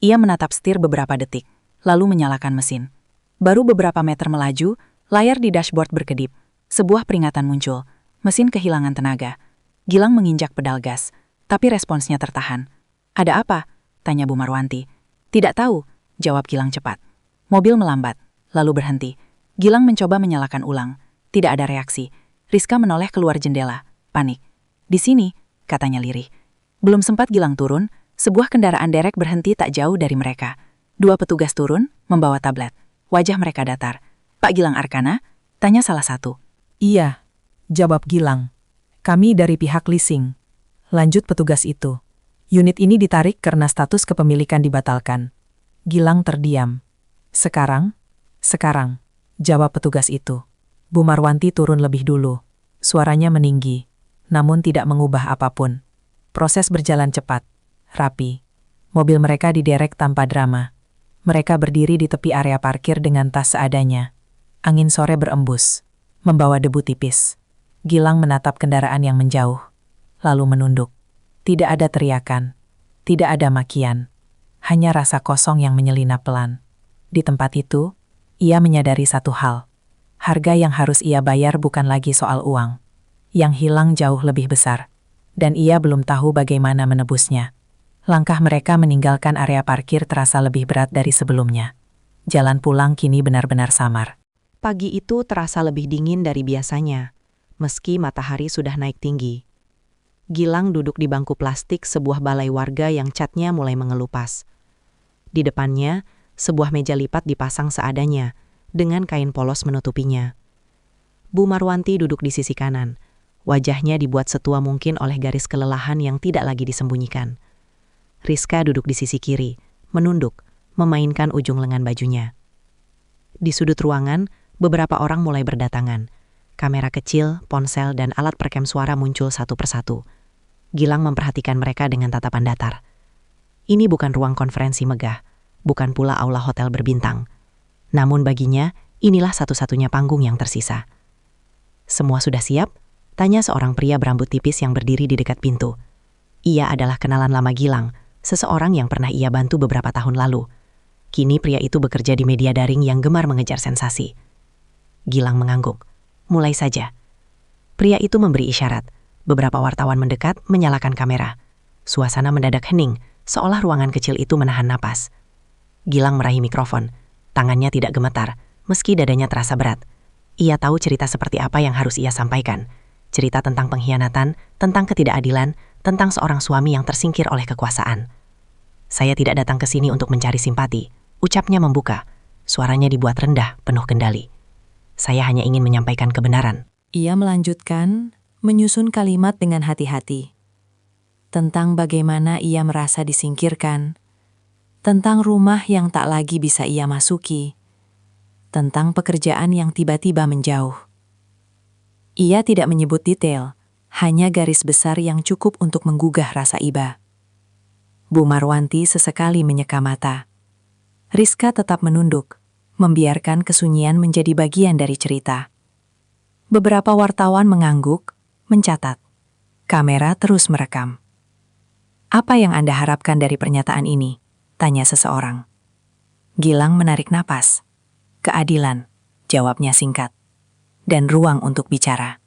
Ia menatap setir beberapa detik, lalu menyalakan mesin. Baru beberapa meter melaju, layar di dashboard berkedip. Sebuah peringatan muncul. Mesin kehilangan tenaga. Gilang menginjak pedal gas, tapi responsnya tertahan. "Ada apa?" tanya Bu Marwanti. "Tidak tahu," jawab Gilang cepat. Mobil melambat, lalu berhenti. Gilang mencoba menyalakan ulang. Tidak ada reaksi. Rizka menoleh keluar jendela, panik. "Di sini," katanya lirih. Belum sempat Gilang turun, sebuah kendaraan derek berhenti tak jauh dari mereka. Dua petugas turun, membawa tablet. Wajah mereka datar. "Pak Gilang Arkana?" tanya salah satu. "Iya," jawab Gilang. "Kami dari pihak leasing." Lanjut petugas itu. "Unit ini ditarik karena status kepemilikan dibatalkan." Gilang terdiam. Sekarang, jawab petugas itu. Bu Marwanti turun lebih dulu. Suaranya meninggi, namun tidak mengubah apapun. Proses berjalan cepat, rapi. Mobil mereka diderek tanpa drama. Mereka berdiri di tepi area parkir dengan tas seadanya. Angin sore berembus, membawa debu tipis. Gilang menatap kendaraan yang menjauh, lalu menunduk. Tidak ada teriakan, tidak ada makian, hanya rasa kosong yang menyelinap pelan. Di tempat itu, ia menyadari satu hal. Harga yang harus ia bayar bukan lagi soal uang. Yang hilang jauh lebih besar, dan ia belum tahu bagaimana menebusnya. Langkah mereka meninggalkan area parkir terasa lebih berat dari sebelumnya. Jalan pulang kini benar-benar samar. Pagi itu terasa lebih dingin dari biasanya, meski matahari sudah naik tinggi. Gilang duduk di bangku plastik sebuah balai warga yang catnya mulai mengelupas. Di depannya, sebuah meja lipat dipasang seadanya, dengan kain polos menutupinya. Bu Marwanti duduk di sisi kanan. Wajahnya dibuat setua mungkin oleh garis kelelahan yang tidak lagi disembunyikan. Rizka duduk di sisi kiri, menunduk, memainkan ujung lengan bajunya. Di sudut ruangan, beberapa orang mulai berdatangan. Kamera kecil, ponsel, dan alat perekam suara muncul satu persatu. Gilang memperhatikan mereka dengan tatapan datar. Ini bukan ruang konferensi megah, bukan pula aula hotel berbintang. Namun baginya, inilah satu-satunya panggung yang tersisa. "Semua sudah siap?" tanya seorang pria berambut tipis yang berdiri di dekat pintu. Ia adalah kenalan lama Gilang, seseorang yang pernah ia bantu beberapa tahun lalu. Kini pria itu bekerja di media daring yang gemar mengejar sensasi. Gilang mengangguk. "Mulai saja." Pria itu memberi isyarat. Beberapa wartawan mendekat, menyalakan kamera. Suasana mendadak hening, seolah ruangan kecil itu menahan napas. Gilang meraih mikrofon. Tangannya tidak gemetar, meski dadanya terasa berat. Ia tahu cerita seperti apa yang harus ia sampaikan. Cerita tentang pengkhianatan, tentang ketidakadilan, tentang seorang suami yang tersingkir oleh kekuasaan. Saya tidak datang ke sini untuk mencari simpati. Ucapnya membuka. Suaranya dibuat rendah, penuh kendali. Saya hanya ingin menyampaikan kebenaran. Ia melanjutkan, menyusun kalimat dengan hati-hati. Tentang bagaimana ia merasa disingkirkan. Tentang rumah yang tak lagi bisa ia masuki. Tentang pekerjaan yang tiba-tiba menjauh. Ia tidak menyebut detail, hanya garis besar yang cukup untuk menggugah rasa iba. Bu Marwanti sesekali menyeka mata. Rizka tetap menunduk, membiarkan kesunyian menjadi bagian dari cerita. Beberapa wartawan mengangguk, mencatat. Kamera terus merekam. "Apa yang Anda harapkan dari pernyataan ini?" tanya seseorang. Gilang menarik napas. "Keadilan," jawabnya singkat. "Dan ruang untuk bicara."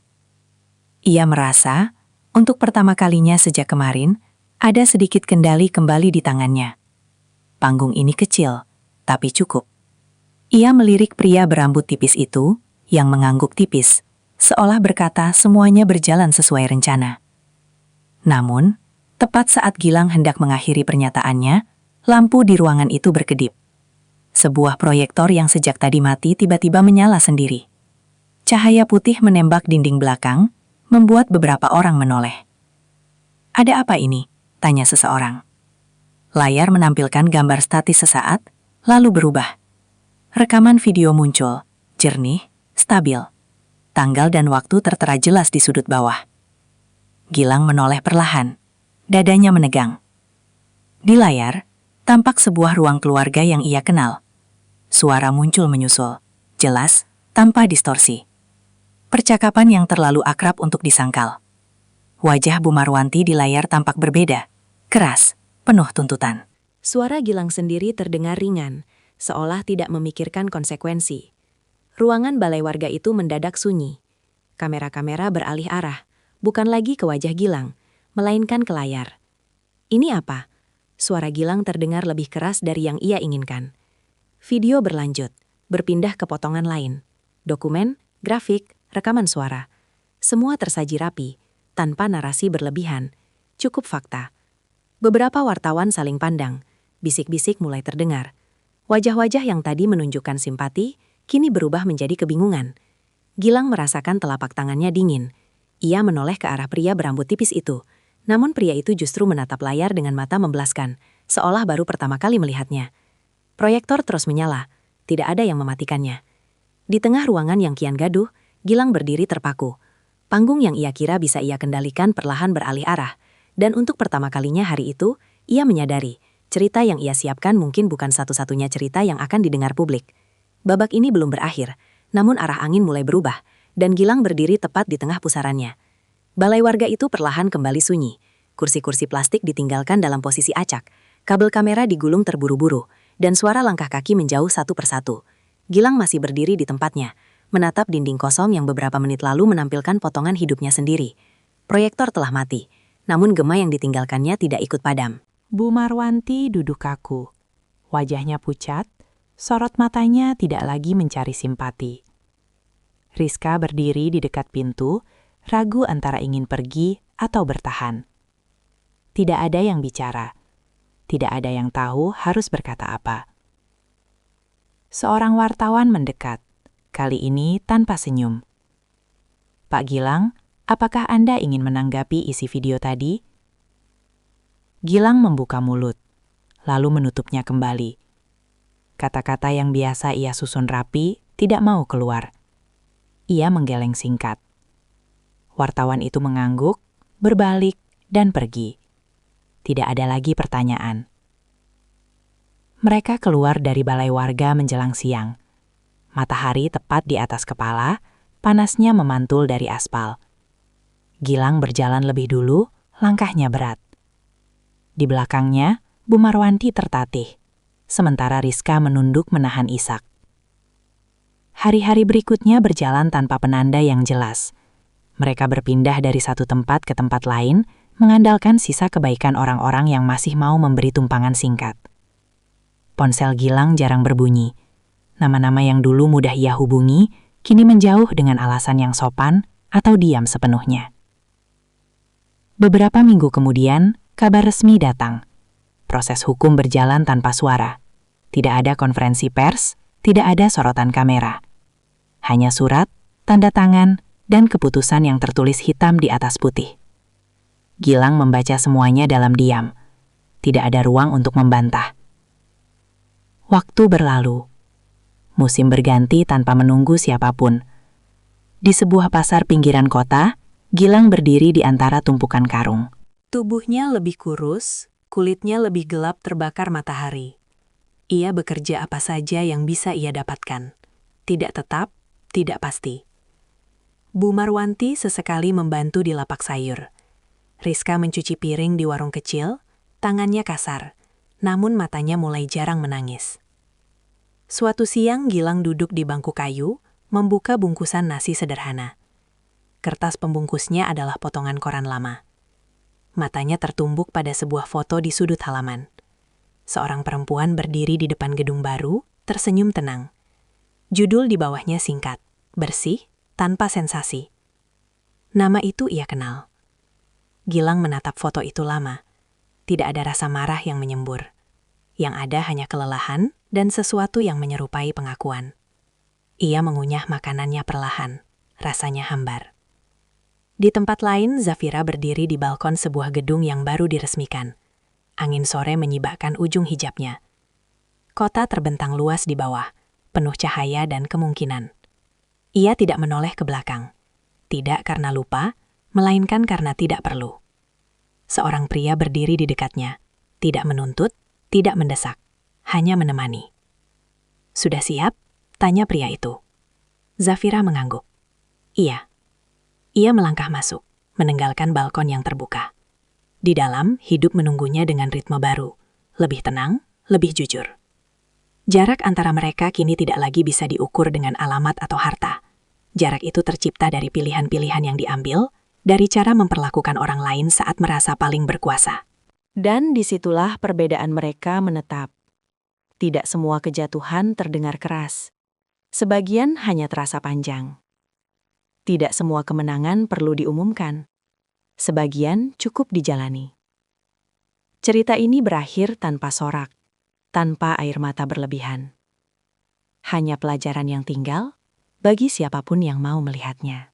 Ia merasa, untuk pertama kalinya sejak kemarin, ada sedikit kendali kembali di tangannya. Panggung ini kecil, tapi cukup. Ia melirik pria berambut tipis itu, yang mengangguk tipis, seolah berkata semuanya berjalan sesuai rencana. Namun, tepat saat Gilang hendak mengakhiri pernyataannya, lampu di ruangan itu berkedip. Sebuah proyektor yang sejak tadi mati tiba-tiba menyala sendiri. Cahaya putih menembak dinding belakang, membuat beberapa orang menoleh. "Ada apa ini?" tanya seseorang. Layar menampilkan gambar statis sesaat, lalu berubah. Rekaman video muncul, jernih, stabil. Tanggal dan waktu tertera jelas di sudut bawah. Gilang menoleh perlahan. Dadanya menegang. Di layar, tampak sebuah ruang keluarga yang ia kenal. Suara muncul menyusul, jelas, tanpa distorsi. Percakapan yang terlalu akrab untuk disangkal. Wajah Bu Marwanti di layar tampak berbeda, keras, penuh tuntutan. Suara Gilang sendiri terdengar ringan, seolah tidak memikirkan konsekuensi. Ruangan balai warga itu mendadak sunyi. Kamera-kamera beralih arah, bukan lagi ke wajah Gilang, melainkan ke layar. "Ini apa?" Suara Gilang terdengar lebih keras dari yang ia inginkan. Video berlanjut, berpindah ke potongan lain. Dokumen, grafik, rekaman suara. Semua tersaji rapi, tanpa narasi berlebihan, cukup fakta. Beberapa wartawan saling pandang, bisik-bisik mulai terdengar. Wajah-wajah yang tadi menunjukkan simpati, kini berubah menjadi kebingungan. Gilang merasakan telapak tangannya dingin. Ia menoleh ke arah pria berambut tipis itu. Namun pria itu justru menatap layar dengan mata membelaskan, seolah baru pertama kali melihatnya. Proyektor terus menyala, tidak ada yang mematikannya. Di tengah ruangan yang kian gaduh, Gilang berdiri terpaku. Panggung yang ia kira bisa ia kendalikan perlahan beralih arah. Dan untuk pertama kalinya hari itu, ia menyadari, cerita yang ia siapkan mungkin bukan satu-satunya cerita yang akan didengar publik. Babak ini belum berakhir, namun arah angin mulai berubah, dan Gilang berdiri tepat di tengah pusarannya. Balai warga itu perlahan kembali sunyi. Kursi-kursi plastik ditinggalkan dalam posisi acak, kabel kamera digulung terburu-buru, dan suara langkah kaki menjauh satu persatu. Gilang masih berdiri di tempatnya, menatap dinding kosong yang beberapa menit lalu menampilkan potongan hidupnya sendiri. Proyektor telah mati, namun gema yang ditinggalkannya tidak ikut padam. Bu Marwanti duduk kaku. Wajahnya pucat, sorot matanya tidak lagi mencari simpati. Rizka berdiri di dekat pintu, ragu antara ingin pergi atau bertahan. Tidak ada yang bicara. Tidak ada yang tahu harus berkata apa. Seorang wartawan mendekat, kali ini tanpa senyum. "Pak Gilang, apakah Anda ingin menanggapi isi video tadi?" Gilang membuka mulut, lalu menutupnya kembali. Kata-kata yang biasa ia susun rapi tidak mau keluar. Ia menggeleng singkat. Wartawan itu mengangguk, berbalik, dan pergi. Tidak ada lagi pertanyaan. Mereka keluar dari balai warga menjelang siang. Matahari tepat di atas kepala, panasnya memantul dari aspal. Gilang berjalan lebih dulu, langkahnya berat. Di belakangnya, Bu Marwanti tertatih, sementara Rizka menunduk menahan isak. Hari-hari berikutnya berjalan tanpa penanda yang jelas. Mereka berpindah dari satu tempat ke tempat lain, mengandalkan sisa kebaikan orang-orang yang masih mau memberi tumpangan singkat. Ponsel Gilang jarang berbunyi. Nama-nama yang dulu mudah ia hubungi, kini menjauh dengan alasan yang sopan atau diam sepenuhnya. Beberapa minggu kemudian, kabar resmi datang. proses hukum berjalan tanpa suara. Tidak ada konferensi pers, tidak ada sorotan kamera. Hanya surat, tanda tangan, dan keputusan yang tertulis hitam di atas putih. Gilang membaca semuanya dalam diam. Tidak ada ruang untuk membantah. Waktu berlalu. Musim berganti tanpa menunggu siapapun. Di sebuah pasar pinggiran kota, Gilang berdiri di antara tumpukan karung. Tubuhnya lebih kurus, kulitnya lebih gelap terbakar matahari. Ia bekerja apa saja yang bisa ia dapatkan. Tidak tetap, tidak pasti. Bu Marwanti sesekali membantu di lapak sayur. Rizka mencuci piring di warung kecil, tangannya kasar, namun matanya mulai jarang menangis. Suatu siang Gilang duduk di bangku kayu, membuka bungkusan nasi sederhana. Kertas pembungkusnya adalah potongan koran lama. Matanya tertumbuk pada sebuah foto di sudut halaman. Seorang perempuan berdiri di depan gedung baru, tersenyum tenang. Judul di bawahnya singkat, bersih, tanpa sensasi. Nama itu ia kenal. Gilang menatap foto itu lama. Tidak ada rasa marah yang menyembur. Yang ada hanya kelelahan dan sesuatu yang menyerupai pengakuan. Ia mengunyah makanannya perlahan, rasanya hambar. Di tempat lain, Zafira berdiri di balkon sebuah gedung yang baru diresmikan. Angin sore menyibakkan ujung hijabnya. Kota terbentang luas di bawah, penuh cahaya dan kemungkinan. Ia tidak menoleh ke belakang. Tidak karena lupa, melainkan karena tidak perlu. Seorang pria berdiri di dekatnya. Tidak menuntut, tidak mendesak. Hanya menemani. "Sudah siap?" tanya pria itu. Zafira mengangguk. "Iya." Ia melangkah masuk, meninggalkan balkon yang terbuka. Di dalam, hidup menunggunya dengan ritme baru. Lebih tenang, lebih jujur. Jarak antara mereka kini tidak lagi bisa diukur dengan alamat atau harta. Jarak itu tercipta dari pilihan-pilihan yang diambil, dari cara memperlakukan orang lain saat merasa paling berkuasa. Dan disitulah perbedaan mereka menetap. Tidak semua kejatuhan terdengar keras. Sebagian hanya terasa panjang. Tidak semua kemenangan perlu diumumkan. Sebagian cukup dijalani. Cerita ini berakhir tanpa sorak, tanpa air mata berlebihan. Hanya pelajaran yang tinggal bagi siapapun yang mau melihatnya.